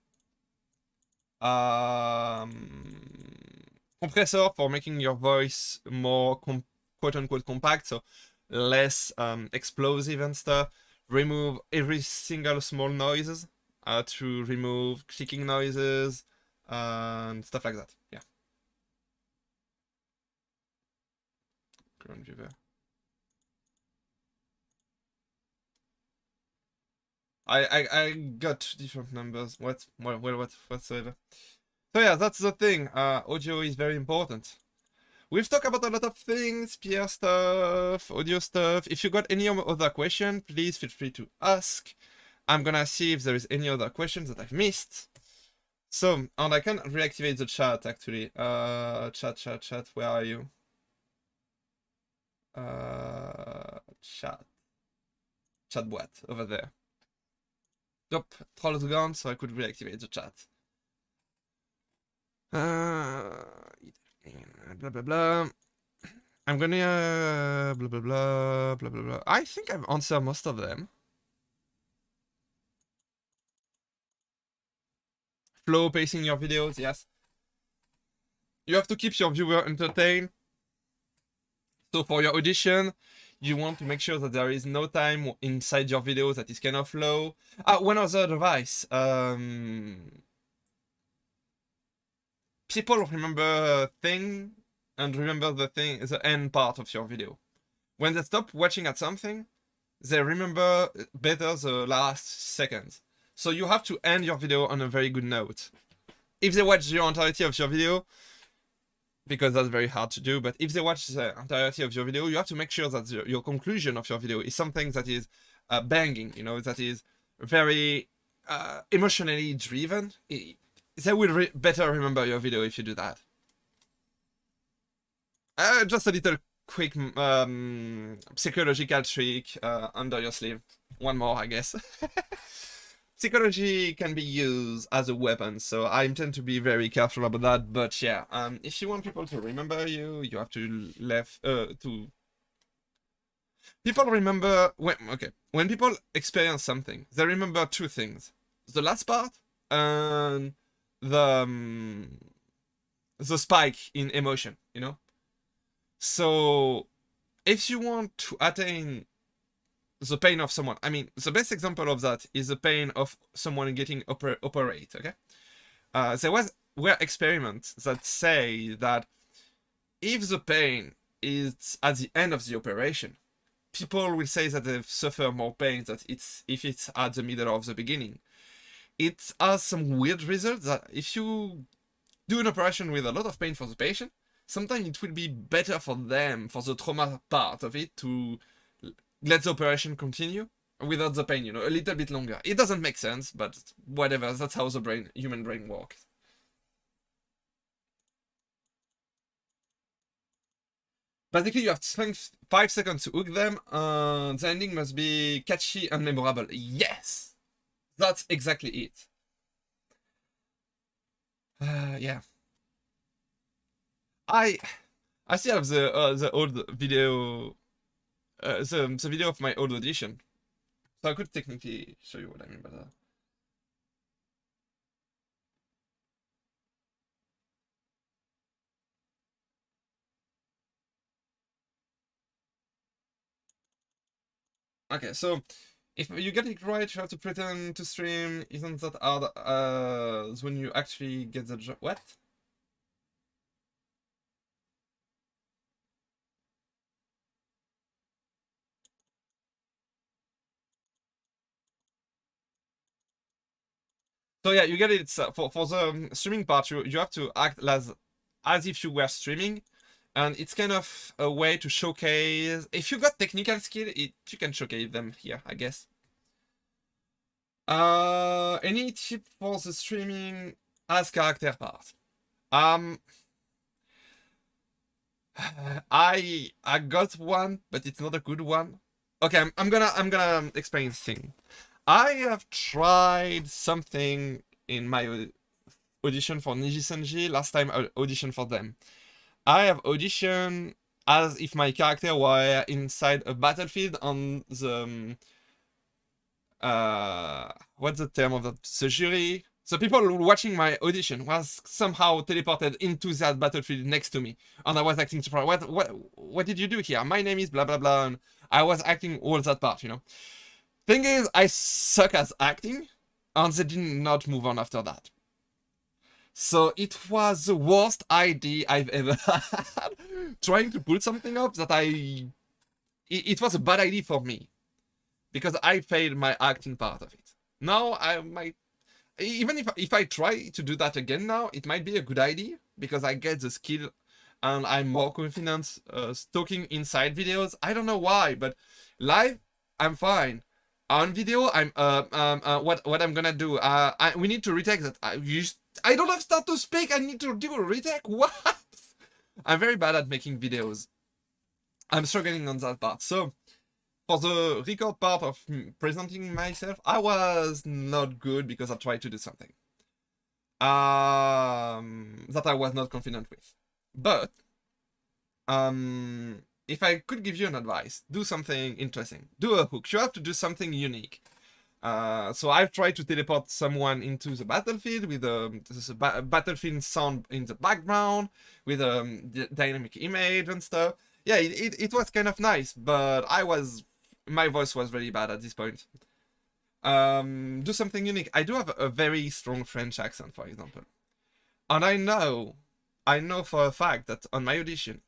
Compressor for making your voice more quote unquote compact, so less explosive and stuff. Remove every single small noises to remove clicking noises and stuff like that. Yeah. Ground viewer. I got different numbers. Whatsoever. So yeah, that's the thing. Audio is very important. We've talked about a lot of things, PR stuff, audio stuff. If you got any other question, please feel free to ask. I'm gonna see if there is any other questions that I've missed. So, and I can reactivate the chat actually. Chat, where are you? Chat boîte over there. Yep, trolls gone, so I could reactivate the chat. Blah blah blah. I'm gonna blah blah blah blah blah blah. I think I've answered most of them. Flow pacing your videos, yes. You have to keep your viewer entertained. So for your audition, you want to make sure that there is no time inside your video that is kind of low. One other advice. People remember a thing and remember the end part of your video. When they stop watching at something, they remember better the last seconds. So you have to end your video on a very good note. If they watch the entirety of your video, because that's very hard to do, but if they watch the entirety of your video, you have to make sure that your conclusion of your video is something that is banging, that is very emotionally driven. They will better remember your video if you do that. Just a little quick psychological trick under your sleeve. One more, I guess. Psychology can be used as a weapon, so I intend to be very careful about that. But yeah, if you want people to remember you, you have to people remember when people experience something, they remember two things: the last part and the spike in emotion. So if you want to attain the pain of someone, I mean, the best example of that is the pain of someone getting operate. Okay, were experiments that say that if the pain is at the end of the operation, people will say that they suffer more pain than if it's at the middle of the beginning. It has some weird results that if you do an operation with a lot of pain for the patient, sometimes it will be better for them, for the trauma part of it, to let the operation continue without the pain, a little bit longer. It doesn't make sense, but whatever, that's how the human brain works. Basically, you have to spend 5 seconds to hook them, and the ending must be catchy and memorable. Yes! That's exactly it. Yeah. I still have the old video, the video of my old audition. So I could technically show you what I mean by that. Okay, so if you get it right, you have to pretend to stream. Isn't that hard when you actually get the job? What? So yeah, you get it. For the streaming part, you have to act as if you were streaming, and it's kind of a way to showcase. If you got technical skill, you can showcase them here, I guess. Any tip for the streaming as character part? I got one, but it's not a good one. Okay, I'm gonna explain the thing. I have tried something in my audition for Nijisanji. Last time I auditioned for them, I have auditioned as if my character were inside a battlefield on the what's the term of that? The jury. The people watching my audition was somehow teleported into that battlefield next to me, and I was acting surprised. What did you do here? My name is blah blah blah. And I was acting all that part, you know. Thing is, I suck at acting, and they did not move on after that. So it was the worst idea I've ever had. Trying to pull something up that it was a bad idea for me, because I failed my acting part of it. Now I might, even if I try to do that again now, it might be a good idea, because I get the skill and I'm more confident talking inside videos. I don't know why, but live, I'm fine. On video, what I'm gonna do? We need to retake that. I don't have start to speak. I need to do a retake. What? I'm very bad at making videos. I'm struggling on that part. So for the record part of presenting myself, I was not good because I tried to do something that I was not confident with. But if I could give you an advice, do something interesting. Do a hook. You have to do something unique. So I've tried to teleport someone into the battlefield with a battlefield sound in the background, with the dynamic image and stuff. Yeah, it was kind of nice, but my voice was really bad at this point. Do something unique. I do have a very strong French accent, for example. And I know for a fact that on my audition,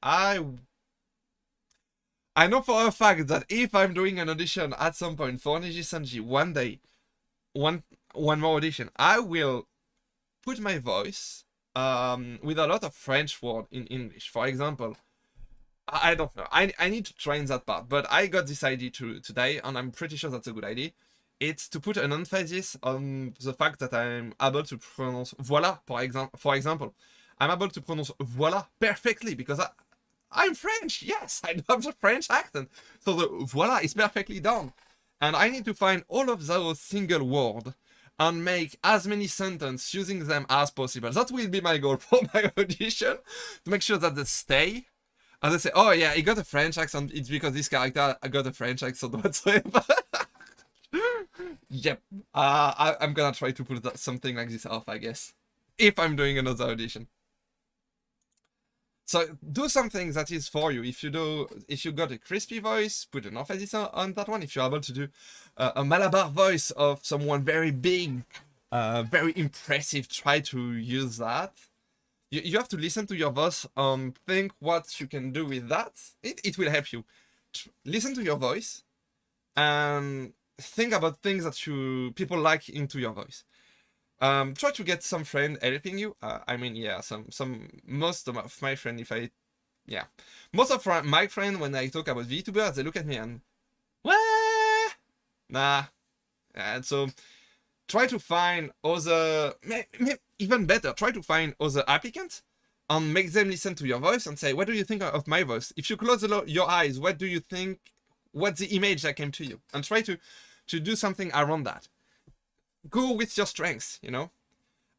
I know for a fact that if I'm doing an audition at some point for Nijisanji one day, one more audition, I will put my voice with a lot of French word in English. For example, I don't know. I need to train that part, but I got this idea today, and I'm pretty sure that's a good idea. It's to put an emphasis on the fact that I'm able to pronounce voilà, for example. I'm able to pronounce voilà perfectly because I'm French. Yes, I have the French accent. So the voilà is perfectly done. And I need to find all of those single words and make as many sentences using them as possible. That will be my goal for my audition, to make sure that they stay. And they say, oh yeah, he got a French accent. It's because this character got a French accent whatsoever. Yep. I'm gonna try to pull something like this off, I guess, if I'm doing another audition. So do something that is for you. If you got a crispy voice, put an emphasis on that one. If you're able to do a Malabar voice of someone very big, very impressive, try to use that. You have to listen to your voice and think what you can do with that. It will help you. Listen to your voice and think about things that people like into your voice. Try to get some friend helping you. I mean, yeah, most of my friend, most of my friend, when I talk about VTubers, they look at me and, what? Nah. And so try to find other, even better, try to find other applicants and make them listen to your voice and say, what do you think of my voice? If you close your eyes, what do you think? What's the image that came to you? And try to do something around that. Go with your strengths, you know?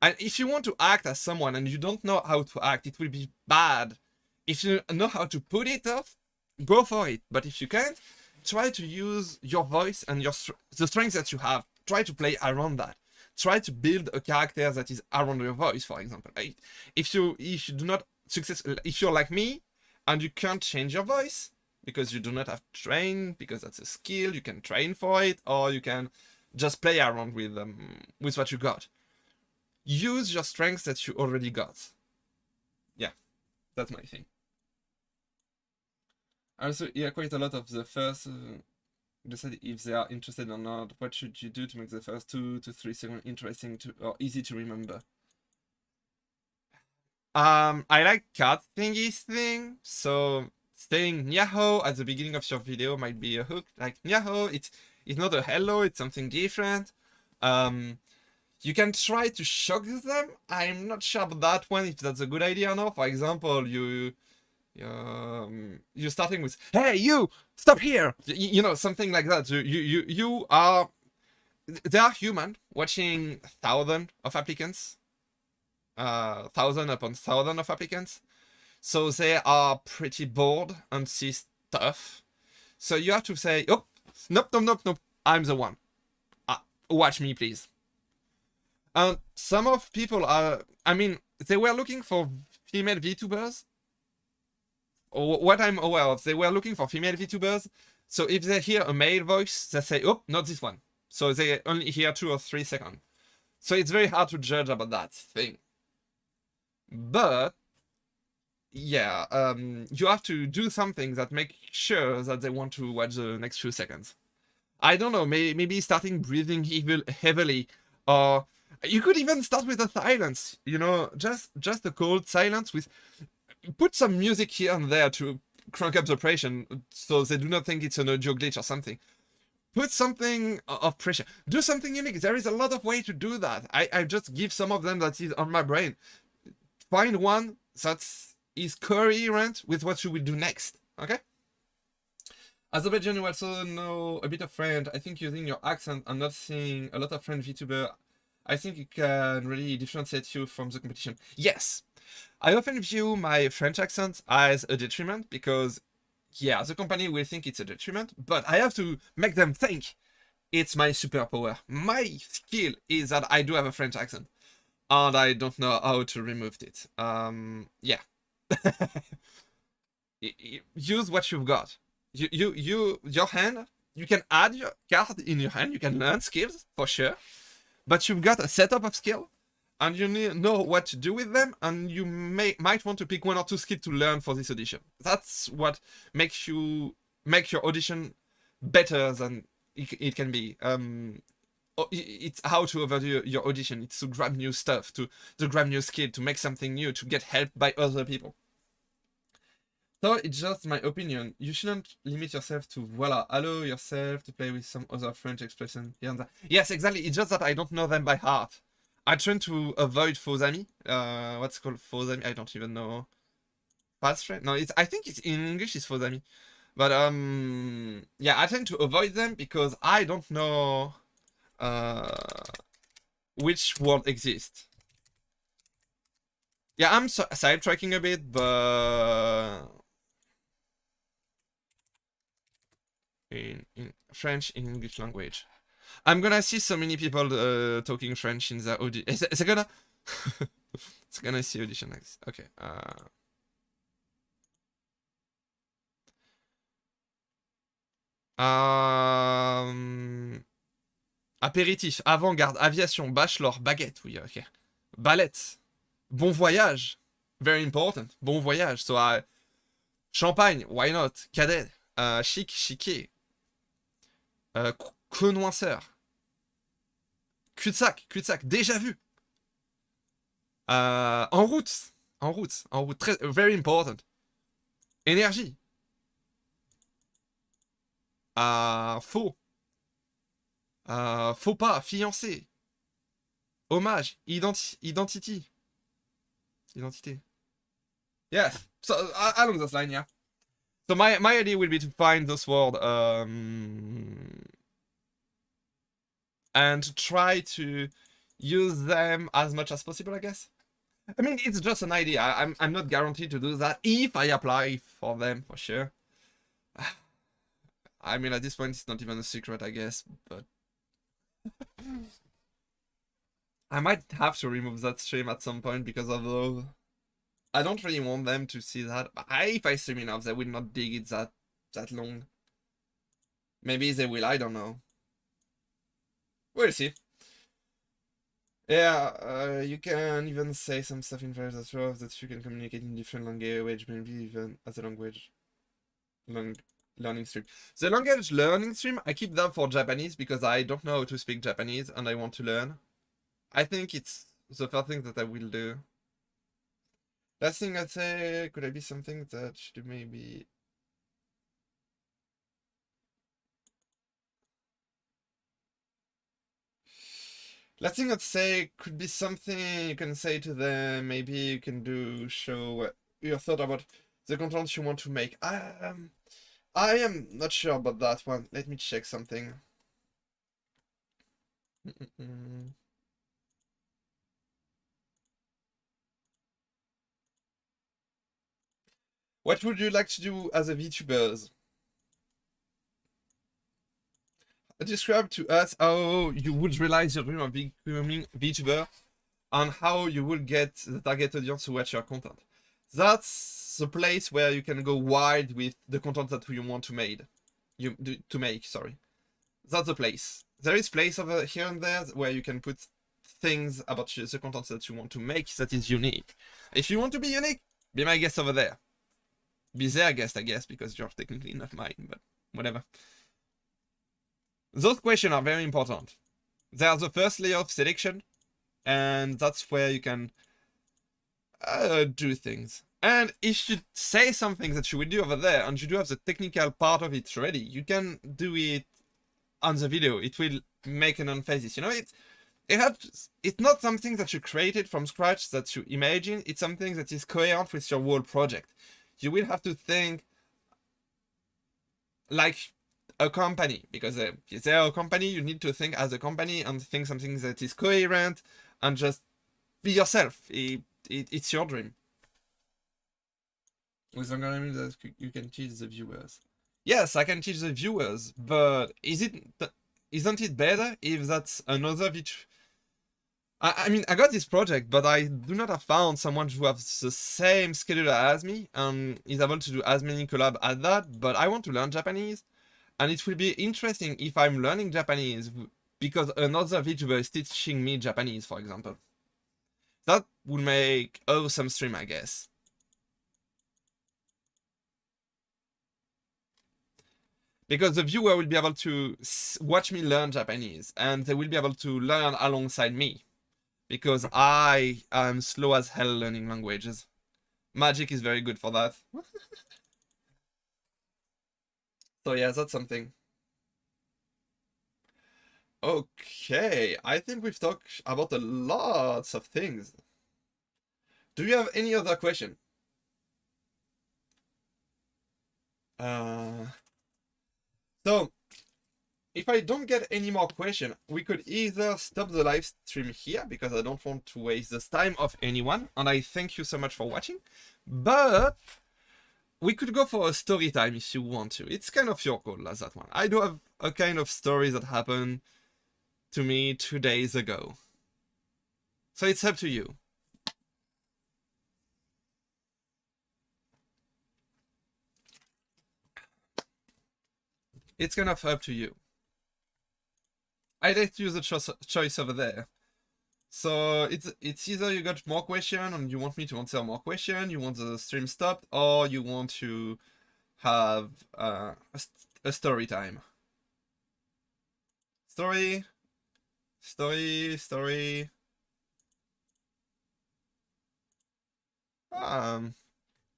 And if you want to act as someone and you don't know how to act, it will be bad. If you know how to put it off, go for it. But if you can't, try to use your voice and the strengths that you have. Try to play around that. Try to build a character that is around your voice, for example. Right? If you do not if you're like me and you can't change your voice, because you do not have to train, because that's a skill, you can train for it, or you can just play around with what you got. Use your strengths that you already got. Yeah, that's my thing. Also, yeah, quite a lot of the first decide if they are interested or not. What should you do to make the first 2 to 3 seconds interesting or easy to remember? I like card thingies thing, so saying Nyaho at the beginning of your video might be a hook. Like Nyaho, it's not a hello, it's something different. You can try to shock them. I'm not sure about that one, if that's a good idea or not. For example, you're starting with, "Hey, you, stop here!" You know, something like that. You are. They are human watching thousands of applicants. Thousand upon thousand of applicants. So they are pretty bored and see stuff. So you have to say, "Oh, nope, nope, nope, nope. I'm the one. Watch me, please." And some of people are, I mean, they were looking for female VTubers. Or what I'm aware of, they were looking for female VTubers. So if they hear a male voice, they say, "Oh, not this one." So they only hear 2 or 3 seconds. So it's very hard to judge about that thing. But yeah, you have to do something that makes sure that they want to watch the next few seconds. I don't know, maybe starting breathing heavily, or you could even start with a silence, you know, just a cold silence with, put some music here and there to crank up the pressure so they do not think it's an audio glitch or something. Put something of pressure. Do something unique. There is a lot of ways to do that. I just give some of them that is on my brain. Find one that is coherent with what you will do next. Okay? Azerbaijan, you also know a bit of French. I think using your accent and not seeing a lot of French VTuber, I think it can really differentiate you from the competition. Yes. I often view my French accent as a detriment because, yeah, the company will think it's a detriment, but I have to make them think it's my superpower. My skill is that I do have a French accent, and I don't know how to remove it. Yeah. Use what you've got. Your hand, you can add your card in your hand, you can learn skills, for sure, but you've got a setup of skill, and you know what to do with them, and you might want to pick 1 or 2 skills to learn for this audition. That's what makes you make your audition better than it can be. It's how to overdo your audition. It's to grab new stuff, to grab new skill, to make something new, to get help by other people. So it's just my opinion. You shouldn't limit yourself to, voila, allow yourself to play with some other French expression here and there. Yes, exactly. It's just that I don't know them by heart. I try to avoid faux amis. What's called faux amis? I don't even know. Fast friend? No, I think it's in English it's faux amis. But yeah, I tend to avoid them because I don't know which word exists. Yeah, I'm sidetracking a bit, but in French, in English language. I'm gonna see so many people talking French in the audition. Is it gonna? It's gonna see audition next. Okay. Apéritif, avant-garde, aviation, bachelor, baguette. Oui, ok. Ballette. Bon voyage. Very important. Bon voyage. So, champagne. Why not? Cadet. Chic, chiquet. Connoisseur. Cul-de-sac, cul-de-sac. Déjà vu. En route. En route. En route. Très, very important. Énergie. Faux. Faux pas. Fiancé. Hommage. Identity. Identité. Yes. So along this line, yeah. So my idea will be to find this word and to try to use them as much as possible, I guess. I mean, it's just an idea. I'm not guaranteed to do that if I apply for them, for sure. I mean, at this point, it's not even a secret, I guess, but I might have to remove that stream at some point because of those. I don't really want them to see that. But if I stream enough, they will not dig it that that long. Maybe they will, I don't know. We'll see. Yeah, you can even say some stuff in French that shows that you can communicate in different language, maybe even as a language learning stream. The language learning stream, I keep that for Japanese because I don't know how to speak Japanese and I want to learn. I think it's the first thing that I will do. Last thing I'd say, could I be something that should maybe... Last thing I'd say could be something you can say to them. Maybe you can show your thought about the content you want to make. I am not sure about that one. Let me check something. What would you like to do as a VTuber? Describe to us how you would realize your dream of becoming VTuber and how you will get the target audience to watch your content. That's the place where you can go wide with the content that you want to make. That's the place. There is place over here and there where you can put things about the content that you want to make that is unique. If you want to be unique, be my guest over there. Be their guest, I guess, because you're technically not mine, but whatever. Those questions are very important. They are the first layer of selection, and that's where you can do things. And if you say something that you will do over there, and you do have the technical part of it ready, you can do it on the video. It will make an emphasis. You know, it's not something that you created from scratch that you imagine. It's something that is coherent with your whole project. You will have to think like a company, because if they're a company, you need to think as a company and think something that is coherent and just be yourself. It's your dream. With algorithm that you can teach the viewers. Yes, I can teach the viewers, but isn't it better if that's another I mean, I got this project, but I do not have found someone who has the same schedule as me and is able to do as many collabs as that, but I want to learn Japanese. And it will be interesting if I'm learning Japanese because another VTuber is teaching me Japanese, for example. That would make awesome stream, I guess. Because the viewer will be able to watch me learn Japanese, and they will be able to learn alongside me. Because I am slow as hell learning languages. Magic is very good for that. So yeah, that's something. Okay, I think we've talked about a lot of things. Do you have any other question? So, if I don't get any more question, we could either stop the live stream here because I don't want to waste the time of anyone, and I thank you so much for watching, but we could go for a story time if you want to. It's kind of your call as that one. I do have a kind of story that happened to me 2 days ago. So it's up to you. It's kind of up to you. I let you the choice over there. So it's either you got more question and you want me to answer more question, you want the stream stopped, or you want to have a story time. Story. I'm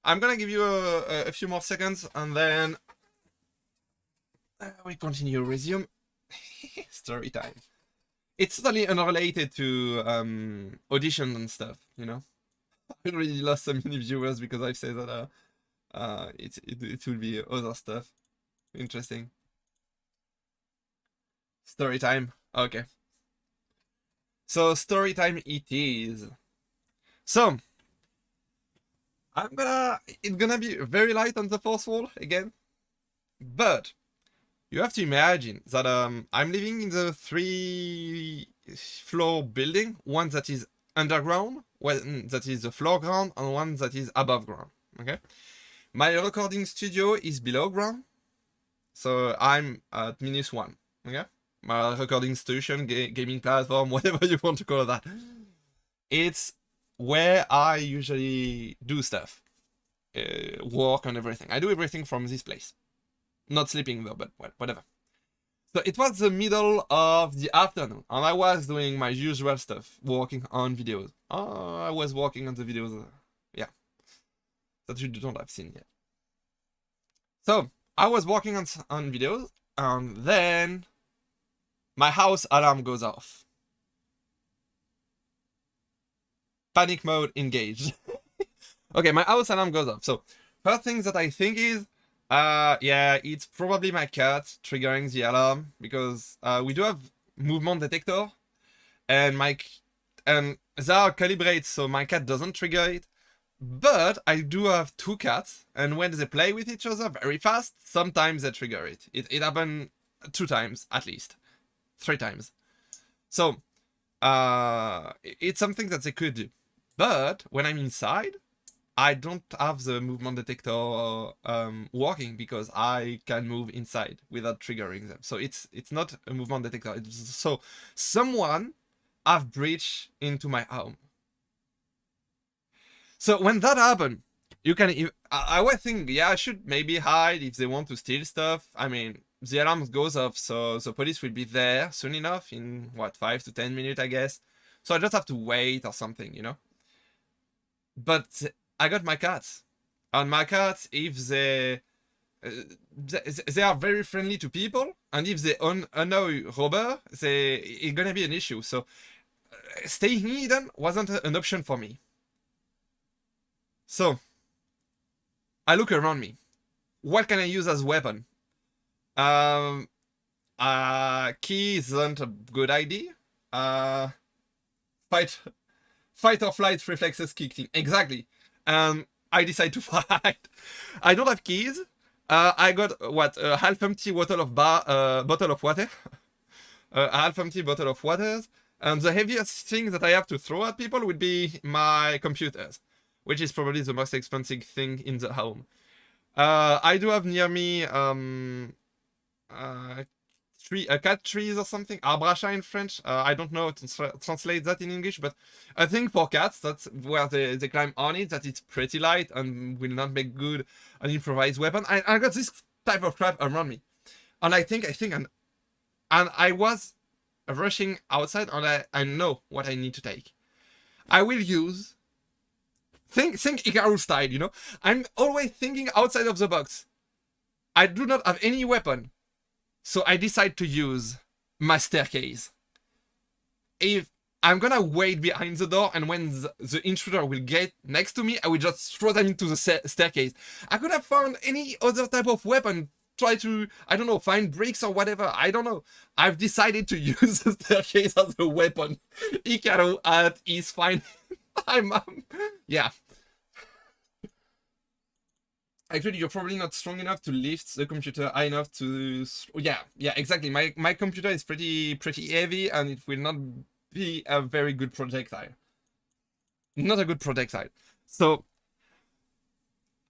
gonna give you a few more seconds and then we continue. Resume. Story time. It's totally unrelated to audition and stuff, you know. I already lost so many viewers because I've said that it will be other stuff. Interesting. Story time. Okay. So story time it is. So it's gonna be very light on the fourth wall again, but you have to imagine that I'm living in the 3-floor building, one that is underground, one that is the floor ground, and one that is above ground. Okay, my recording studio is below ground, So I'm at -1. Okay, my recording station, gaming platform, whatever you want to call that. It's where I usually do stuff, work and everything. I do everything from this place. Not sleeping though, but well, whatever. So it was the middle of the afternoon, and I was doing my usual stuff, working on videos. I was working on the videos, yeah, that you don't have seen yet. So I was working on videos, and then my house alarm goes off. Panic mode engaged. Okay, my house alarm goes off. So first thing that I think is, yeah, it's probably my cat triggering the alarm, because we do have movement detector, and they are calibrated so my cat doesn't trigger it. But I do have 2 cats, and when they play with each other very fast, sometimes they trigger it. It happened 2 times at least, 3 times. So it's something that they could do. But when I'm inside, I don't have the movement detector working, because I can move inside without triggering them. So it's not a movement detector. So someone have breached into my home. So when that happened, you can. I was thinking, yeah, I should maybe hide if they want to steal stuff. I mean, the alarm goes off, so the police will be there soon enough, in what, 5 to 10 minutes, I guess. So I just have to wait or something, you know. But I got my cats, and my cats, if they are very friendly to people, and if they annoy robber, it's gonna be an issue. So staying hidden wasn't an option for me. So I look around me. What can I use as weapon? Key isn't a good idea. Fight or flight reflexes kicked in. Exactly. I decide to fight. I don't have keys. I got what, a half-empty bottle of water. A half-empty bottle of water. And the heaviest thing that I have to throw at people would be my computers, which is probably the most expensive thing in the home. I do have near me cat trees or something, arbracha in French. I don't know how to translate that in English, but I think for cats, that's where they climb on it, that it's pretty light and will not make good an improvised weapon. I got this type of crap around me, and I think, and I was rushing outside, and I know what I need to take. I will use. Think Icarus style, you know? I'm always thinking outside of the box. I do not have any weapon, so I decide to use my staircase. If I'm gonna wait behind the door, and when the intruder will get next to me, I will just throw them into the staircase. I could have found any other type of weapon, try to, I don't know, find bricks or whatever, I don't know. I've decided to use the staircase as a weapon. Ikaru is fine. Yeah. Actually, you're probably not strong enough to lift the computer high enough to. Yeah, exactly. My computer is pretty heavy, and it will not be a very good projectile. Not a good projectile. So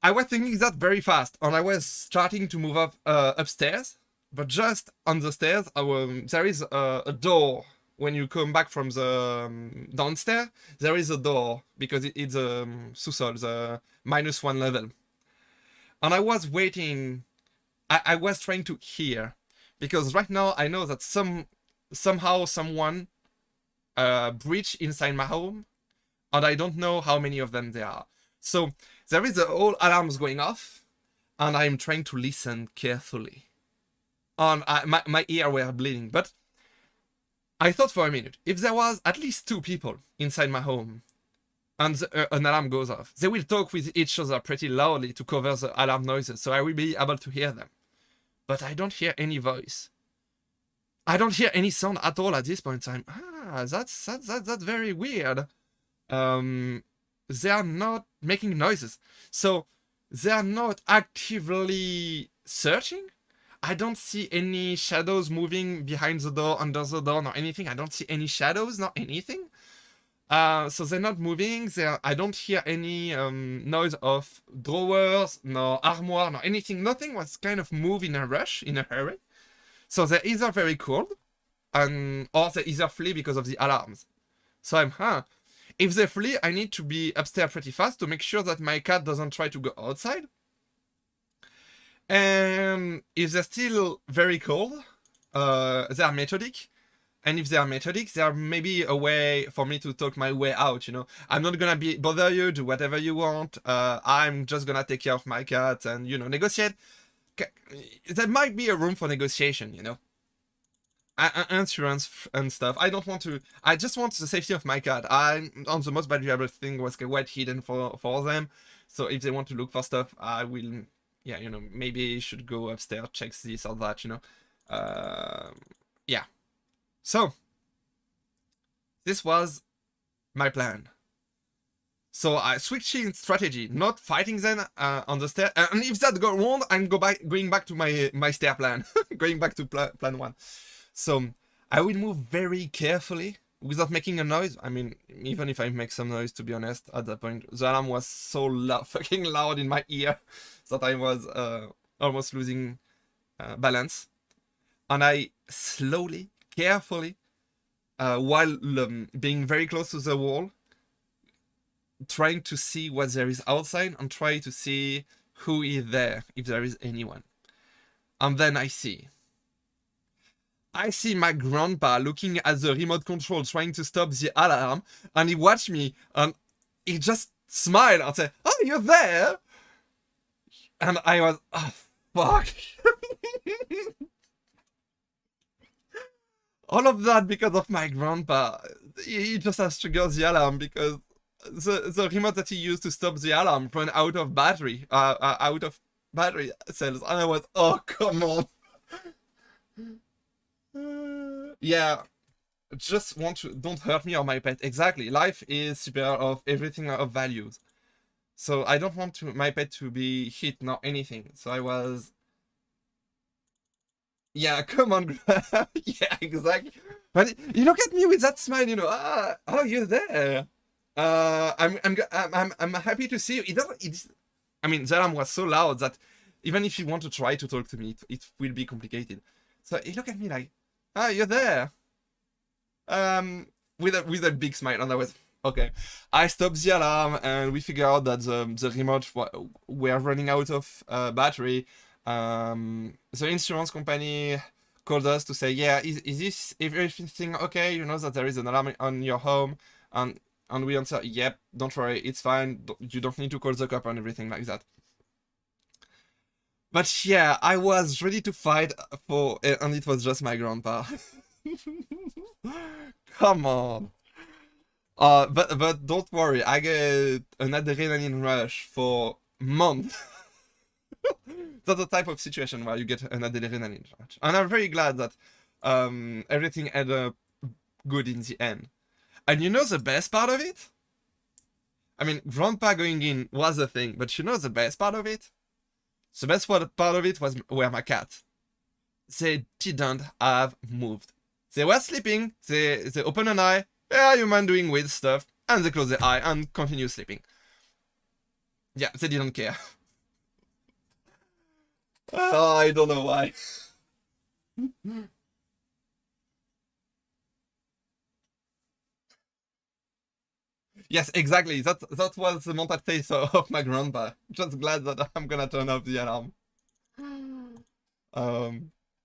I was thinking that very fast, and I was starting to move up upstairs. But just on the stairs, there is a door. When you come back from the downstairs, there is a door, because it's a sous-sol, the -1 level. And I was waiting. I was trying to hear, because right now I know that somehow someone breached inside my home, and I don't know how many of them there are. So there is all alarms going off, and I'm trying to listen carefully. And my ear were bleeding, but I thought for a minute, if there was at least 2 people inside my home, and an alarm goes off, they will talk with each other pretty loudly to cover the alarm noises, so I will be able to hear them. But I don't hear any voice. I don't hear any sound at all at this point in time. That's very weird. They are not making noises, so they are not actively searching. I don't see any shadows moving behind the door, under the door, nor anything. I don't see any shadows, nor anything. So they're not moving. I don't hear any noise of drawers, nor armoire, nor anything. Nothing was kind of move in a rush, in a hurry. So they're either very cold, or they either flee because of the alarms. So if they flee, I need to be upstairs pretty fast to make sure that my cat doesn't try to go outside. And if they're still very cold, they are methodic. And if they are methodic, there may be a way for me to talk my way out, you know. I'm not gonna bother you, do whatever you want. I'm just gonna take care of my cat and, you know, negotiate. There might be a room for negotiation, you know. Insurance and stuff. I don't want to. I just want the safety of my cat. I'm on the most valuable thing was quite hidden for them. So if they want to look for stuff, I will. Yeah, you know, maybe should go upstairs, check this or that, you know. Yeah. So this was my plan. So I switching strategy, not fighting them on the stair. And if that go wrong, I'm going back to my stair plan, going back to plan 1. So I will move very carefully without making a noise. I mean, even if I make some noise, to be honest, at that point, the alarm was so fucking loud in my ear that I was almost losing balance. And I slowly, carefully, while being very close to the wall, trying to see what there is outside and try to see who is there, if there is anyone. And then I see my grandpa looking at the remote control, trying to stop the alarm, and he watched me, and he just smiled and said, "Oh, you're there?" And I was, oh, fuck. All of that because of my grandpa. He just has triggered the alarm because the remote that he used to stop the alarm ran out of battery, cells, and I was, oh, come on. Yeah, just don't hurt me or my pet. Exactly, life is superior of everything of values. So I don't want my pet to be hit nor anything. So I was, yeah, come on. Yeah, exactly. But you look at me with that smile, you know. Oh, you're there. I'm happy to see you. I mean, the alarm was so loud that even if you want to try to talk to me, it will be complicated. So he looked at me like, "Ah, you're there." With a big smile, and I was okay. I stopped the alarm, and we figured out that the remote were running out of battery. The insurance company called us to say, "Yeah, is this everything okay? You know that there is an alarm on your home," and we answer, "Yep, don't worry, it's fine. You don't need to call the cop and everything like that." But yeah, I was ready to fight and it was just my grandpa. Come on. But don't worry, I get an adrenaline rush for months. That's the type of situation where you get an adrenaline rush. And I'm very glad that everything ended up good in the end. And you know the best part of it? I mean, grandpa going in was a thing, but you know the best part of it? The best part of it were my cat. They didn't have moved. They were sleeping, they open an eye, yeah, human doing weird stuff, and they close their eye and continue sleeping. Yeah, they didn't care. Oh, I don't know why. Yes, exactly. That was the mental state of my grandpa. Just glad that I'm gonna turn off the alarm.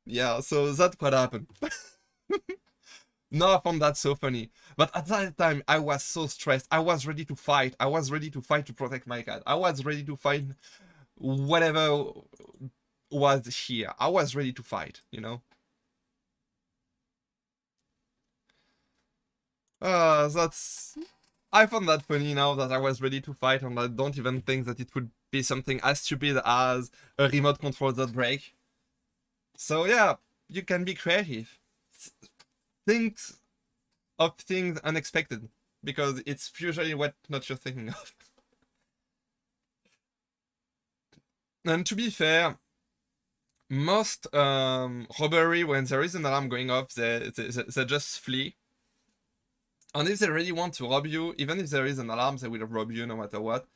Yeah, so that's what happened. No, I found that so funny. But at that time, I was so stressed. I was ready to fight. I was ready to fight to protect my cat. I was ready to fight whatever was here. I was ready to fight, you know? I found that funny now that I was ready to fight, and I don't even think that it would be something as stupid as a remote control that break. So yeah, you can be creative. Think of things unexpected, because it's usually what not you're thinking of. And to be fair, most robbery, when there is an alarm going off, they just flee. And if they really want to rob you, even if there is an alarm, they will rob you no matter what.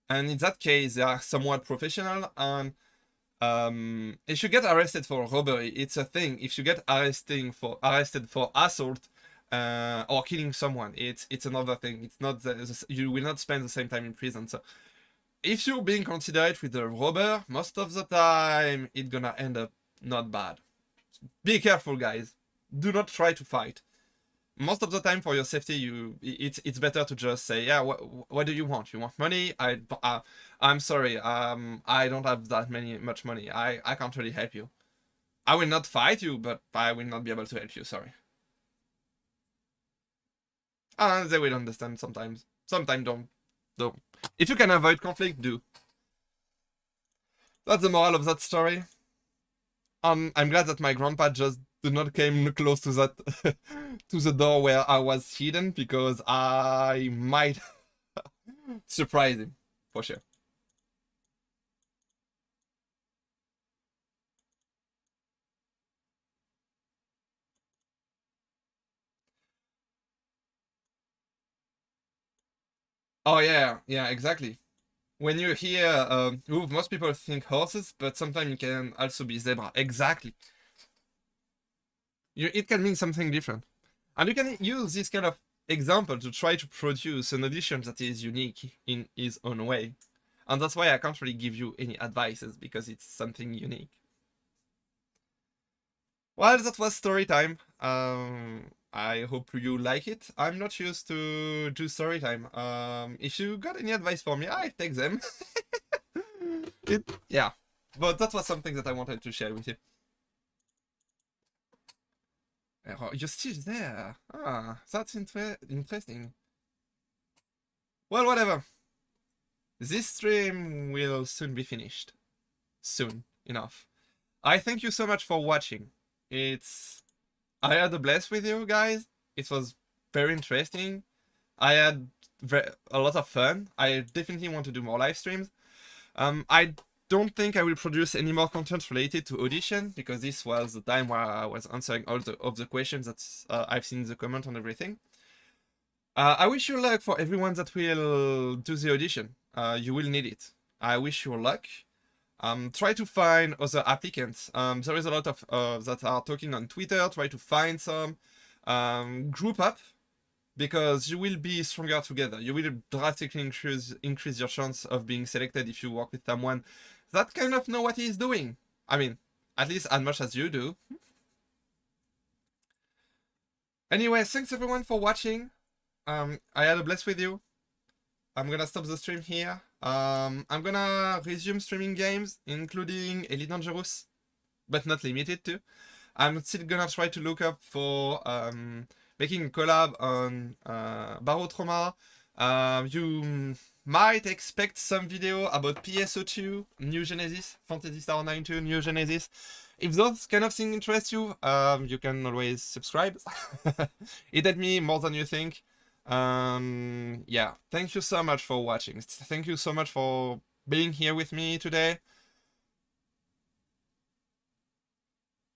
And in that case, they are somewhat professional. And if you get arrested for robbery, it's a thing. If you get arrested for assault or killing someone, it's another thing. It's not you will not spend the same time in prison. So if you're being considerate with a robber, most of the time it's gonna end up not bad. Be careful, guys. Do not try to fight. Most of the time, for your safety, it's better to just say, yeah, what do you want? You want money? I'm sorry, I don't have that much money. I can't really help you. I will not fight you, but I will not be able to help you. Sorry. And they will understand sometimes. Sometimes don't. If you can avoid conflict, do. That's the moral of that story. I'm glad that my grandpa just did not came close to that to the door where I was hidden, because I might surprise him for sure. Oh yeah, yeah, exactly. When you hear hoof, most people think horses, but sometimes it can also be zebra. Exactly. It can mean something different. And you can use this kind of example to try to produce an audition that is unique in its own way. And that's why I can't really give you any advices, because it's something unique. Well, that was story time. I hope you like it. I'm not used to do story time. If you got any advice for me, I take them. Yeah, but that was something that I wanted to share with you. Oh, you're still there. Ah, that's interesting. Well, whatever. This stream will soon be finished. Soon enough. I thank you so much for watching. I had a blast with you guys. It was very interesting. I had a lot of fun. I definitely want to do more live streams. I don't think I will produce any more content related to audition, because this was the time where I was answering all of the questions that I've seen in the comment and everything. I wish you luck for everyone that will do the audition. You will need it. I wish you luck. Try to find other applicants. There is a lot of that are talking on Twitter. Try to find some group up, because you will be stronger together. You will drastically increase your chance of being selected if you work with someone that kind of know what he's doing. I mean, at least as much as you do. Anyway, thanks everyone for watching. I had a blast with you. I'm gonna stop the stream here. I'm gonna resume streaming games, including Elite Dangerous, but not limited to. I'm still gonna try to look up for making a collab on Barotrauma. You might expect some video about PSO2, New Genesis, Fantasy Star Online 2, New Genesis. If those kind of things interest you, you can always subscribe. It helped me more than you think. Yeah, thank you so much for watching. Thank you so much for being here with me today.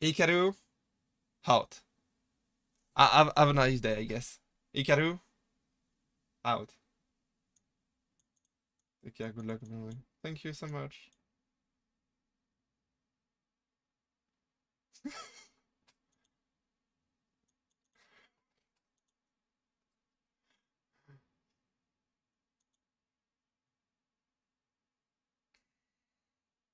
Hikaru, out. Have a nice day, I guess. Hikaru, out. Take care, good luck, everyone. Thank you so much.